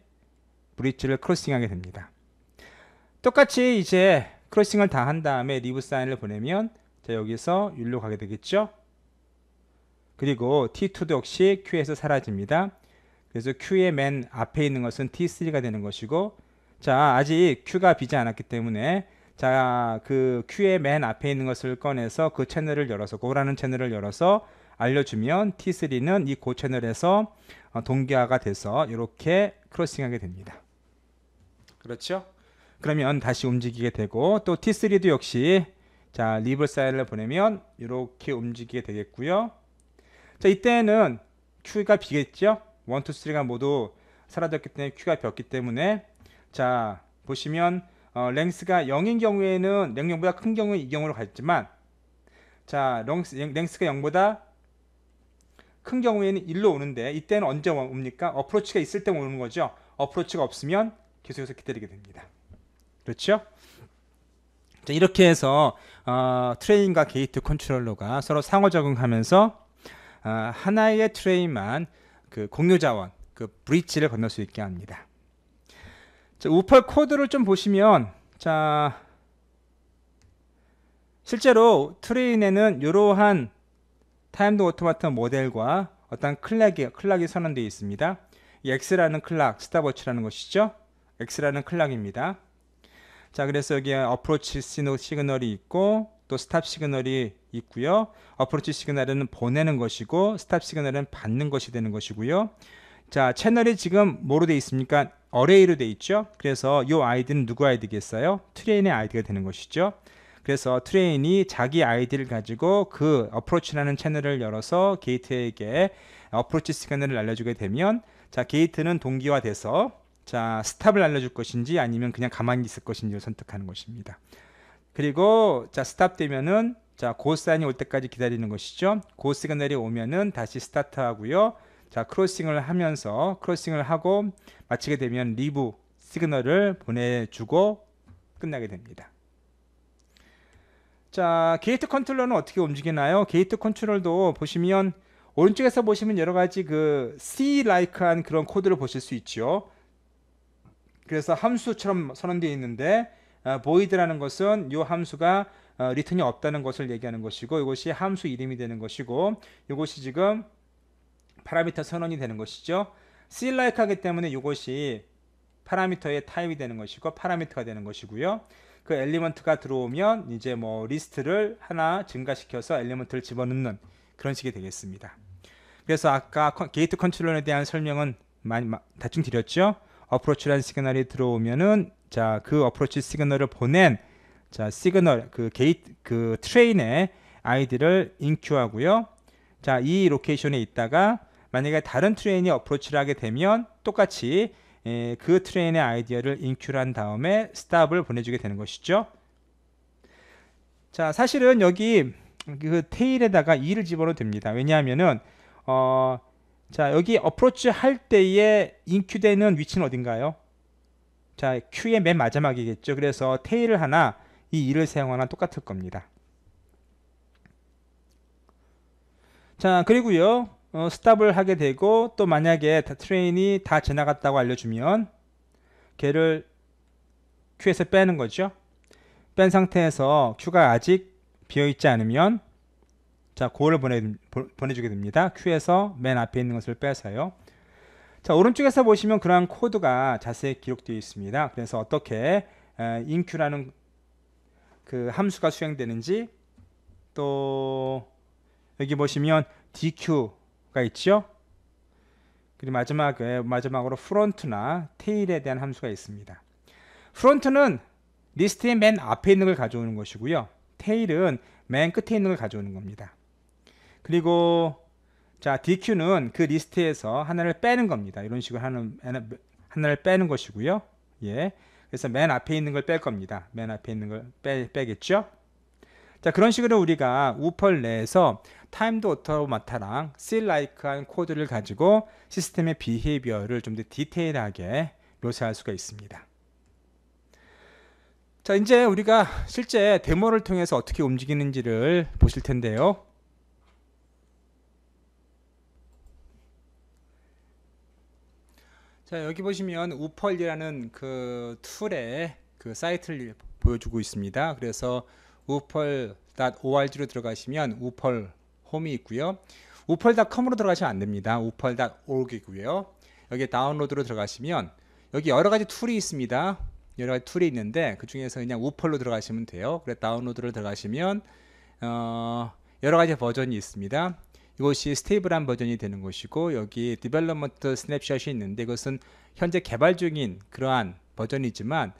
A: 브릿지를 크로싱하게 됩니다. 똑같이 이제 크로싱을 다 한 다음에 리브 사인을 보내면, 자, 여기서 일로 가게 되겠죠. 그리고 T2도 역시 Q에서 사라집니다. 그래서 Q의 맨 앞에 있는 것은 T3가 되는 것이고, 자, 아직 Q가 비지 않았기 때문에, 자, 그 Q의 맨 앞에 있는 것을 꺼내서 그 채널을 열어서, 고라는 채널을 열어서 알려주면 T3는 이 고 채널에서 동기화가 돼서 이렇게 크로싱하게 됩니다. 그렇죠? 그러면 다시 움직이게 되고, 또 T3도 역시, 자, 리브 사인을 보내면 이렇게 움직이게 되겠고요. 자, 이때는 Q가 비겠죠. 1, 2, 3가 모두 사라졌기 때문에 Q가 비었기 때문에, 자, 보시면 랭스가 0인 경우에는 0보다 큰 경우에 이 경우로 갔지만, 자, 랭스가 0보다 큰 경우에는 1로 오는데, 이때는 언제 옵니까? 어프로치가 있을 때 오는 거죠. 어프로치가 없으면 계속해서 기다리게 됩니다. 그렇죠? 자, 이렇게 해서 트레인과 게이트 컨트롤러가 서로 상호작용하면서 하나의 트레인만 그 공유 자원, 그 브릿지를 건널 수 있게 합니다. 자, 우펄 코드를 좀 보시면, 자, 실제로 트레인에는 이러한 타임드 오토마ton 모델과 어떤 클락이 선언되어 있습니다. 이 X라는 클락, 스탑워치라는 것이죠. X라는 클락입니다. 자, 그래서 여기에 어프로치 시그널이 있고, 또 스탑 시그널이 있고요. 어프로치 시그널은 보내는 것이고, 스탑 시그널은 받는 것이 되는 것이고요. 자, 채널이 지금 뭐로 되어 있습니까? 어레이로 되어 있죠. 그래서 이 아이디는 누구 아이디겠어요? 트레인의 아이디가 되는 것이죠. 그래서 트레인이 자기 아이디를 가지고 그 어프로치라는 채널을 열어서 게이트에게 어프로치 시그널을 알려주게 되면, 자, 게이트는 동기화돼서 자, 스탑을 알려줄 것인지 아니면 그냥 가만히 있을 것인지를 선택하는 것입니다. 그리고 자, 스탑 되면은 자, 고 사인이 올 때까지 기다리는 것이죠. 고 시그널이 오면은 다시 스타트 하고요. 자, 크로싱을 하면서 크로싱을 하고 마치게 되면 리브 시그널을 보내주고 끝나게 됩니다. 자, 게이트 컨트롤러는 어떻게 움직이나요? 게이트 컨트롤도 보시면 오른쪽에서 보시면 여러 가지 그 C-like한 그런 코드를 보실 수 있죠. 그래서 함수처럼 선언되어 있는데 void라는 것은 이 함수가 리턴이 없다는 것을 얘기하는 것이고, 이것이 함수 이름이 되는 것이고, 이것이 지금 파라미터 선언이 되는 것이죠. C-like 하기 때문에 이것이 파라미터의 타입이 되는 것이고 파라미터가 되는 것이고요. 그 엘리먼트가 들어오면 이제 뭐 리스트를 하나 증가시켜서 엘리먼트를 집어넣는 그런 식이 되겠습니다. 그래서 아까 게이트 컨트롤러에 대한 설명은 대충 드렸죠. 어프로치라는 시그널이 들어오면은 자, 그 어프로치 시그널을 보낸 자, 시그널 그 게이트 그 트레인의 아이디를 인큐하고요. 자, 이 로케이션에 있다가 만약에 다른 트레인이 어프로치를 하게 되면 똑같이 그 트레인의 아이디어를 인큐를 한 다음에 스탑을 보내주게 되는 것이죠. 자, 사실은 여기 그 테일에다가 2를 집어넣어도 됩니다. 왜냐하면은 자, 여기 어프로치 할 때에 인큐되는 위치는 어딘가요? 자, Q의 맨 마지막이겠죠. 그래서 테일을 하나 이 2를 사용하나 똑같을 겁니다. 자, 그리고요 스탑을 하게 되고 또 만약에 트레인이 다 지나갔다고 알려주면 걔를 Q에서 빼는 거죠. 뺀 상태에서 Q가 아직 비어있지 않으면 자, 고를 보내주게 됩니다. Q에서 맨 앞에 있는 것을 빼서요. 자, 오른쪽에서 보시면 그러한 코드가 자세히 기록되어 있습니다. 그래서 어떻게 inQ라는 그 함수가 수행되는지, 또 여기 보시면 DQ가 있죠. 그리고 마지막으로 프론트나 테일에 대한 함수가 있습니다. 프론트는 리스트의 맨 앞에 있는 걸 가져오는 것이고요. 테일은 맨 끝에 있는 걸 가져오는 겁니다. 그리고 자, DQ는 그 리스트에서 하나를 빼는 겁니다. 이런 식으로 하나를 빼는 것이고요. 예. 그래서 맨 앞에 있는 걸 뺄 겁니다. 맨 앞에 있는 걸 빼겠죠. 자, 그런 식으로 우리가 우펄 내에서 타임드 오토마타랑 C-like한 코드를 가지고 시스템의 비헤이비어를 좀 더 디테일하게 묘사할 수가 있습니다. 자, 이제 우리가 실제 데모를 통해서 어떻게 움직이는지를 보실 텐데요. 자, 여기 보시면 우펄이라는 그 툴의 그 사이트를 보여주고 있습니다. 그래서 우펄.org로 들어가시면 우펄 홈이 있고요. 우펄.com으로 들어가시면 안 됩니다. 우펄.org이고요. 여기 다운로드로 들어가시면 여기 여러 가지 툴이 있습니다. 여러 가지 툴이 있는데 그 중에서 그냥 우펄로 들어가시면 돼요. 그래서 다운로드를 들어가시면 여러 가지 버전이 있습니다. 이것이 스테이블한 버전이 되는 것이고, 여기 디벨롭먼트 스냅샷이 있는데 이것은 현재 개발 중인 그러한 버전이지만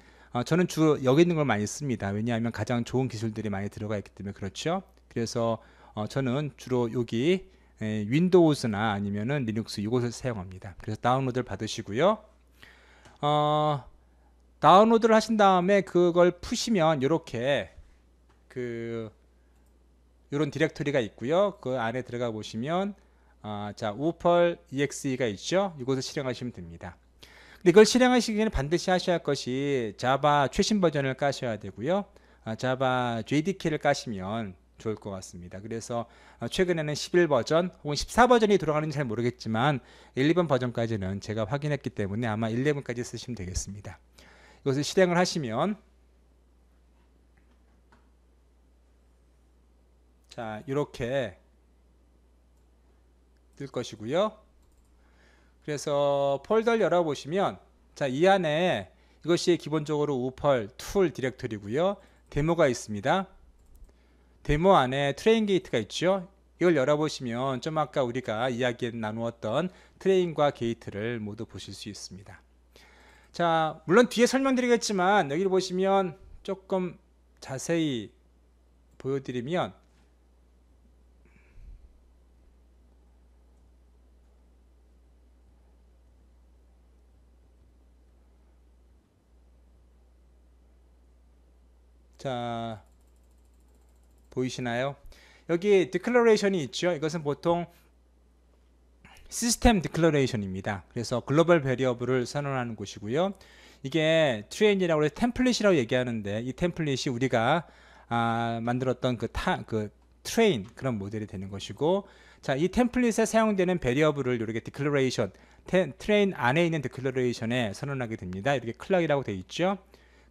A: 저는 주로 여기 있는 걸 많이 씁니다. 왜냐하면 가장 좋은 기술들이 많이 들어가 있기 때문에 그렇죠. 그래서 저는 주로 여기 윈도우즈나 아니면은 리눅스 이것을 사용합니다. 그래서 다운로드를 받으시고요. 다운로드를 하신 다음에 그걸 푸시면 이렇게 이런 디렉토리가 있고요. 그 안에 들어가 보시면 자, 우펄 exe가 있죠. 이것을 실행하시면 됩니다. 근데 이걸 실행하시기에는 반드시 하셔야 할 것이 자바 최신 버전을 까셔야 되고요. 자바 JDK를 까시면 좋을 것 같습니다. 그래서 최근에는 11버전 혹은 14버전이 들어가는지 잘 모르겠지만 11 버전까지는 제가 확인했기 때문에 아마 11까지 쓰시면 되겠습니다. 이것을 실행을 하시면 자, 이렇게 뜰 것이고요. 그래서 폴더를 열어보시면 자, 이 안에 이것이 기본적으로 우펄 툴 디렉토리고요. 데모가 있습니다. 데모 안에 트레인 게이트가 있죠. 이걸 열어보시면 좀 아까 우리가 이야기 나누었던 트레인과 게이트를 모두 보실 수 있습니다. 자, 물론 뒤에 설명드리겠지만 여기를 보시면 조금 자세히 보여드리면 자, 보이시나요? 여기 declaration이 있죠. 이것은 보통 시스템 디클러레이션입니다. 그래서 글로벌 베리어블을 선언하는 곳이고요. 이게 트레인이라고 해서 템플릿이라고 얘기하는데 이 템플릿이 우리가 만들었던 그 트레인 그런 모델이 되는 것이고, 자, 이 템플릿에 사용되는 베리어블을 이렇게 디클러레이션 트레인 안에 있는 디클러레이션에 선언하게 됩니다. 이렇게 클락이라고 되어 있죠.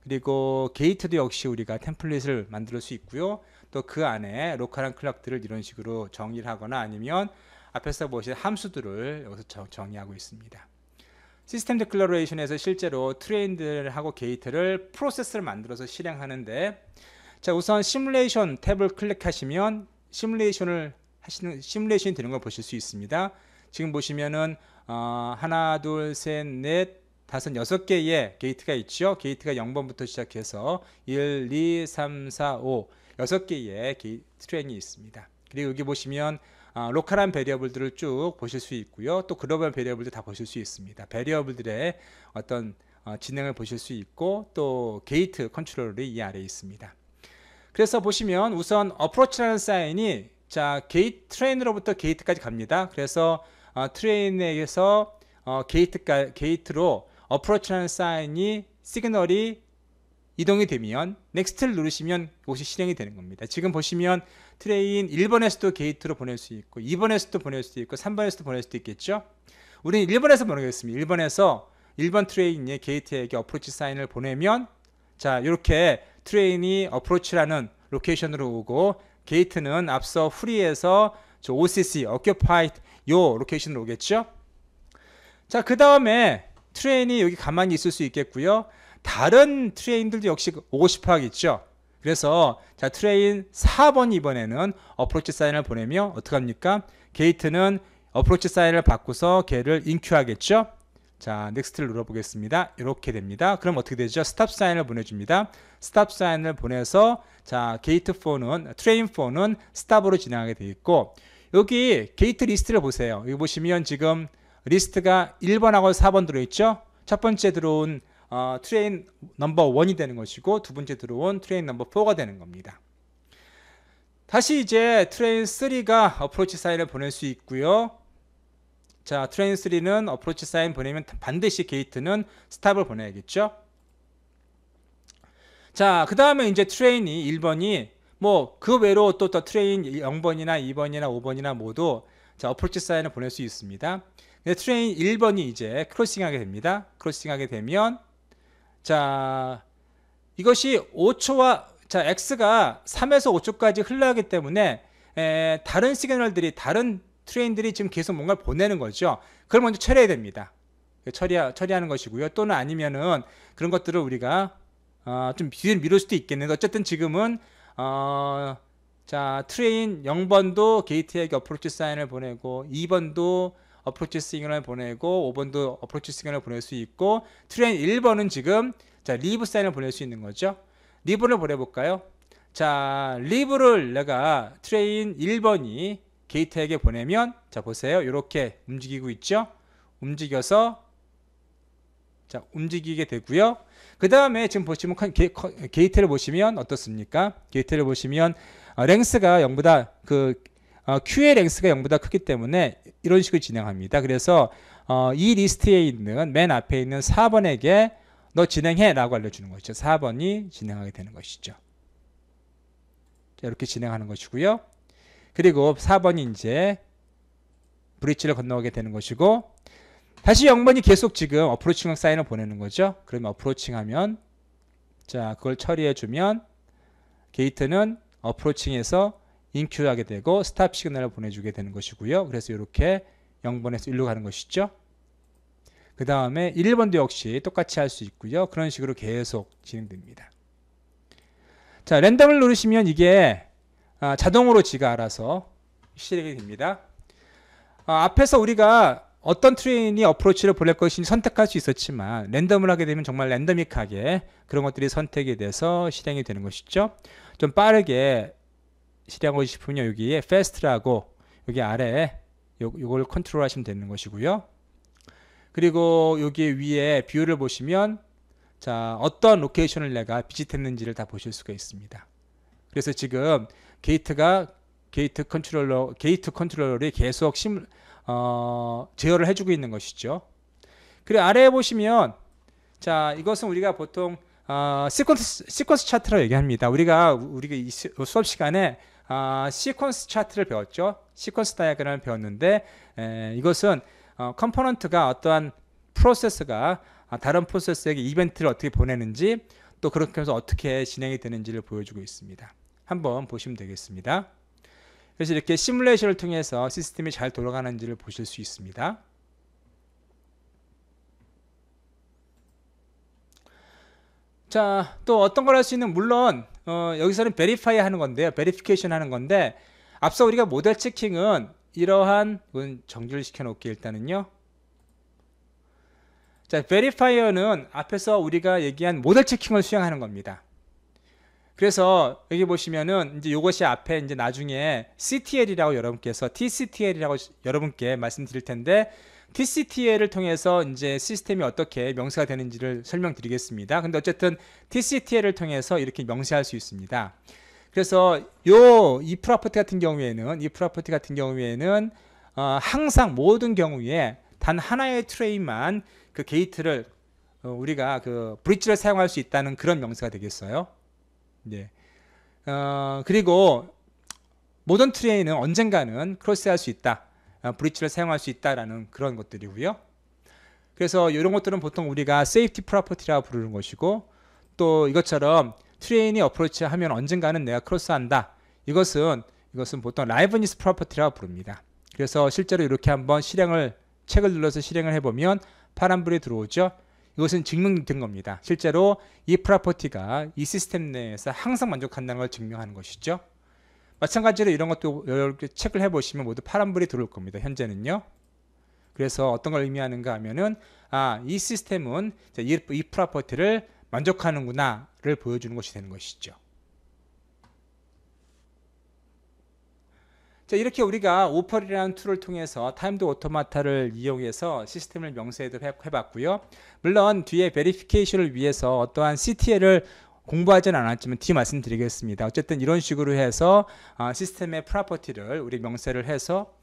A: 그리고 게이트도 역시 우리가 템플릿을 만들 수 있고요. 또 그 안에 로컬한 클락들을 이런 식으로 정의를 하거나 아니면 앞에서 보신 함수들을 여기서 정의하고 있습니다. 시스템 디클러레이션에서 실제로 트레인들하고 게이트를 프로세스를 만들어서 실행하는데, 자, 우선 시뮬레이션 탭을 클릭하시면 시뮬레이션이 되는 걸 보실 수 있습니다. 지금 보시면은 하나, 둘, 셋, 넷, 다섯, 6개의 게이트가 있죠. 게이트가 0번부터 시작해서 1, 2, 3, 4, 5 6개의 트레인이 있습니다. 그리고 여기 보시면 로컬한 베리어블들을 쭉 보실 수 있고요. 또 글로벌 베리어블도 다 보실 수 있습니다. 베리어블들의 어떤 진행을 보실 수 있고, 또 게이트 컨트롤이 이 아래에 있습니다. 그래서 보시면 우선 어프로치라는 사인이, 자, 트레인으로부터 게이트까지 갑니다. 그래서 트레인에서 게이트로 어프로치라는 사인이 시그널이 이동이 되면 넥스트를 누르시면 이것이 실행이 되는 겁니다. 지금 보시면 트레인 1번에서도 게이트로 보낼 수 있고 2번에서도 보낼 수 있고 3번에서도 보낼 수도 있겠죠. 우리는 1번에서 보내겠습니다. 1번에서 1번 트레인이 게이트에게 어프로치 사인을 보내면, 자, 이렇게 트레인이 어프로치라는 로케이션으로 오고 게이트는 앞서 프리에서 저 OCC, Occupied 요 로케이션으로 오겠죠. 자, 그 다음에 트레인이 여기 가만히 있을 수 있겠고요. 다른 트레인들도 역시 오고 싶어 하겠죠. 그래서 자, 트레인 4번 이번에는 어프로치 사인을 보내며 어떻게 합니까? 게이트는 어프로치 사인을 바꾸서 걔를 인큐하겠죠. 자, 넥스트를 눌러보겠습니다. 이렇게 됩니다. 그럼 어떻게 되죠? 스탑 사인을 보내줍니다. 스탑 사인을 보내서, 자, 트레인 4는 스탑으로 진행하게 되어 있고, 여기 게이트 리스트를 보세요. 여기 보시면 지금 리스트가 1번하고 4번 들어있죠. 첫 번째 들어온 트레인 넘버 1이 되는 것이고, 두 번째 들어온 트레인 넘버 4가 되는 겁니다. 다시 이제 트레인 3가 어프로치 사인을 보낼 수 있고요. 자, 트레인 3는 어프로치 사인 보내면 반드시 게이트는 스탑을 보내야겠죠. 자, 그 다음에 이제 트레인이 1번이 뭐 그 외로 또 트레인 0번이나 2번이나 5번이나 모두, 자, 어프로치 사인을 보낼 수 있습니다. 근데 트레인 1번이 이제 크로싱하게 됩니다. 크로싱하게 되면, 자, 이것이 5초와, 자, X가 3에서 5초까지 흘러가기 때문에 다른 시그널들이, 다른 트레인들이 지금 계속 뭔가를 보내는 거죠. 그걸 먼저 처리해야 됩니다. 처리하는 것이고요. 또는 아니면은 그런 것들을 우리가 좀 뒤를 미룰 수도 있겠는데, 어쨌든 지금은 자, 트레인 0번도 게이트에게 어프로치 사인을 보내고 2번도 어프로치 시그널을 보내고 5번도 어프로치 시그널을 보낼 수 있고, 트레인 1번은 지금, 자, 리브 사인을 보낼 수 있는 거죠. 리브를 보내볼까요? 자, 리브를 내가 트레인 1번이 게이트에게 보내면, 자, 보세요. 이렇게 움직이고 있죠. 움직여서, 자, 움직이게 되고요. 그 다음에 지금 보시면 게이트를 보시면 어떻습니까? 게이트를 보시면 랭스가 0보다 Q의 랭스가 0보다 크기 때문에 이런 식으로 진행합니다. 그래서 이 리스트에 있는 맨 앞에 있는 4번에게 너 진행해 라고 알려주는 것이죠. 4번이 진행하게 되는 것이죠. 자, 이렇게 진행하는 것이고요. 그리고 4번이 이제 브릿지를 건너가게 되는 것이고, 다시 0번이 계속 지금 어프로칭 사인을 보내는 거죠. 그러면 어프로칭 하면, 자, 그걸 처리해 주면 게이트는 어프로칭에서 인큐하게 되고 스탑 시그널을 보내주게 되는 것이고요. 그래서 이렇게 0번에서 1로 가는 것이죠. 그 다음에 1번도 역시 똑같이 할 수 있고요. 그런 식으로 계속 진행됩니다. 자, 랜덤을 누르시면 이게 자동으로 지가 알아서 실행이 됩니다. 앞에서 우리가 어떤 트레인이 어프로치를 보낼 것인지 선택할 수 있었지만, 랜덤을 하게 되면 정말 랜더믹하게 그런 것들이 선택이 돼서 실행이 되는 것이죠. 좀 빠르게 실행하고 싶으면 여기에 fast라고 여기 아래에 요걸 컨트롤 하시면 되는 것이고요. 그리고 여기 위에 뷰를 보시면, 자, 어떤 로케이션을 내가 비짓했는지를 다 보실 수가 있습니다. 그래서 지금 게이트 컨트롤러이 계속 제어를 해주고 있는 것이죠. 그리고 아래에 보시면, 자, 이것은 우리가 보통 시퀀스 차트라고 얘기합니다. 우리가 이 수업 시간에 시퀀스 차트를 배웠죠. 시퀀스 다이어그램을 배웠는데, 이것은 컴포넌트가 어떠한 프로세스가 다른 프로세스에게 이벤트를 어떻게 보내는지, 또 그렇게 해서 어떻게 진행이 되는지를 보여주고 있습니다. 한번 보시면 되겠습니다. 그래서 이렇게 시뮬레이션을 통해서 시스템이 잘 돌아가는지를 보실 수 있습니다. 자, 또 어떤 걸 할 수 있는, 물론 여기서는 베리파이 하는 건데요. 베리피케이션 하는 건데, 앞서 우리가 모델 체킹은 이러한, 정지를 시켜놓을게 일단은요. 자, 베리파이어는 앞에서 우리가 얘기한 모델 체킹을 수행하는 겁니다. 그래서 여기 보시면은 이제 이것이 앞에 이제 나중에 CTL이라고 여러분께서 TCTL이라고 여러분께 말씀드릴 텐데, TCTL을 통해서 이제 시스템이 어떻게 명시가 되는지를 설명드리겠습니다. 근데 어쨌든 TCTL을 통해서 이렇게 명시할 수 있습니다. 그래서 이 프로퍼티 같은 경우에는 항상 모든 경우에 단 하나의 트레이만 그 게이트를 우리가 그 브릿지를 사용할 수 있다는 그런 명시가 되겠어요. 네. 그리고 모든 트레이는 언젠가는 크로스할 수 있다. 브릿지를 사용할 수 있다라는 그런 것들이고요. 그래서 이런 것들은 보통 우리가 세이프티 프로퍼티라고 부르는 것이고, 또 이것처럼 트레인이 어프로치 하면 언젠가는 내가 크로스한다. 이것은 보통 라이브니스 프로퍼티라고 부릅니다. 그래서 실제로 이렇게 한번 책을 눌러서 실행을 해보면 파란불이 들어오죠. 이것은 증명된 겁니다. 실제로 이 프로퍼티가 이 시스템 내에서 항상 만족한다는 걸 증명하는 것이죠. 마찬가지로 이런 것도 이렇게 체크를 해보시면 모두 파란불이 들어올 겁니다. 현재는요. 그래서 어떤 걸 의미하는가 하면은 이 시스템은 이 프로퍼티를 만족하는구나를 보여주는 것이 되는 것이죠. 자, 이렇게 우리가 오펄이라는 툴을 통해서 타임드 오토마타를 이용해서 시스템을 명세도 해봤고요. 물론 뒤에 베리피케이션을 위해서 어떠한 CTL을 공부하지는 않았지만 뒤에 말씀드리겠습니다. 어쨌든 이런 식으로 해서 시스템의 프로퍼티를 우리 명세를 해서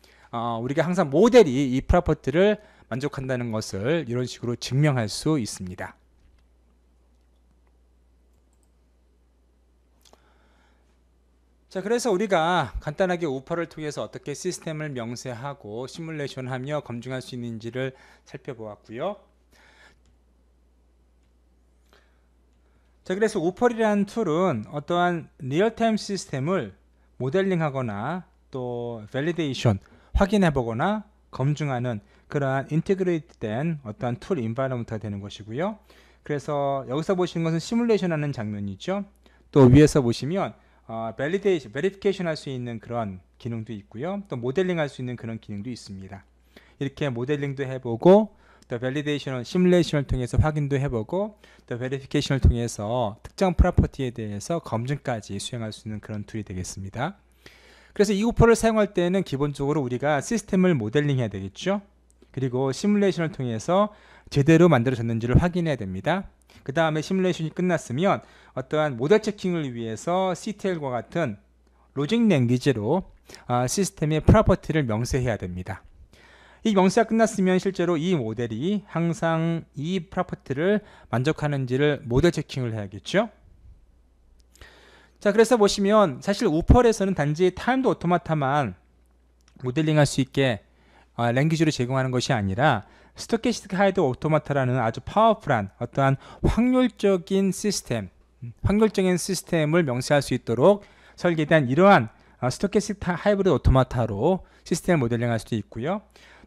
A: 우리가 항상 모델이 이 프로퍼티를 만족한다는 것을 이런 식으로 증명할 수 있습니다. 자, 그래서 우리가 간단하게 오퍼를 통해서 어떻게 시스템을 명세하고 시뮬레이션하며 검증할 수 있는지를 살펴보았고요. 자, 그래서 오펄이라는 툴은 어떠한 리얼타임 시스템을 모델링하거나 또 밸리데이션, 확인해보거나 검증하는 그러한 인테그레이트된 어떠한 툴 인바이러먼트가 되는 것이고요. 그래서 여기서 보시는 것은 시뮬레이션 하는 장면이죠. 또 위에서 보시면 베리피케이션 할 수 있는 그런 기능도 있고요. 또 모델링 할 수 있는 그런 기능도 있습니다. 이렇게 모델링도 해보고, 또 밸리데이션을 시뮬레이션을 통해서 확인도 해보고, 또 베리피케이션을 통해서 특정 프로퍼티에 대해서 검증까지 수행할 수 있는 그런 툴이 되겠습니다. 그래서 이 오퍼를 사용할 때는 기본적으로 우리가 시스템을 모델링 해야 되겠죠. 그리고 시뮬레이션을 통해서 제대로 만들어졌는지를 확인해야 됩니다. 그 다음에 시뮬레이션이 끝났으면 어떠한 모델 체킹을 위해서 CTL과 같은 로직 랭귀지로 시스템의 프로퍼티를 명세해야 됩니다. 이 명세가 끝났으면 실제로 이 모델이 항상 이 프로퍼티를 만족하는지를 모델 체킹을 해야겠죠. 자, 그래서 보시면 사실 우펄에서는 단지 타임드 오토마타만 모델링할 수 있게 랭귀지로 제공하는 것이 아니라 스토캐스틱 하이드 오토마타라는 아주 파워풀한 어떠한 확률적인 시스템을 명시할 수 있도록 설계된 이러한 스토캐스틱 하이브리드 오토마타로 시스템을 모델링할 수도 있고요.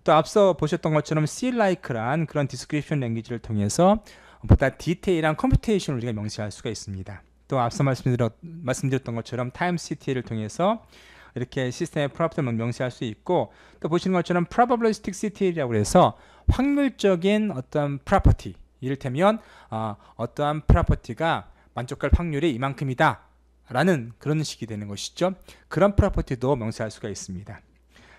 A: 또 앞서 보셨던 것처럼 C-like란 그런 디스크립션 랭귀지를 통해서 보다 디테일한 컴퓨테이션을 우리가 명시할 수가 있습니다. 또 앞서 말씀드렸던 것처럼 TimeCTL을 통해서 이렇게 시스템의 프로퍼티를 명시할 수 있고, 또 보시는 것처럼 Probabilistic CTL이라고 해서 확률적인 어떤 프로퍼티, 이를테면 어떠한 프로퍼티가 만족할 확률이 이만큼이다 라는 그런 식이 되는 것이죠. 그런 프로퍼티도 명시할 수가 있습니다.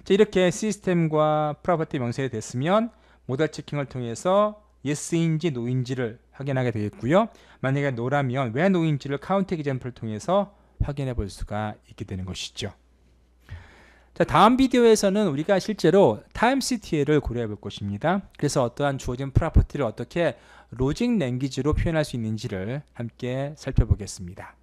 A: 자, 이렇게 시스템과 프로퍼티 명시가 됐으면 모델 체킹을 통해서 yes인지 no인지를 확인하게 되겠고요. 만약에 no라면 왜 no인지를 카운트 example을 통해서 확인해 볼 수가 있게 되는 것이죠. 자, 다음 비디오에서는 우리가 실제로 timectl 고려해 볼 것입니다. 그래서 어떠한 주어진 프로퍼티를 어떻게 로직 랭귀지로 표현할 수 있는지를 함께 살펴보겠습니다.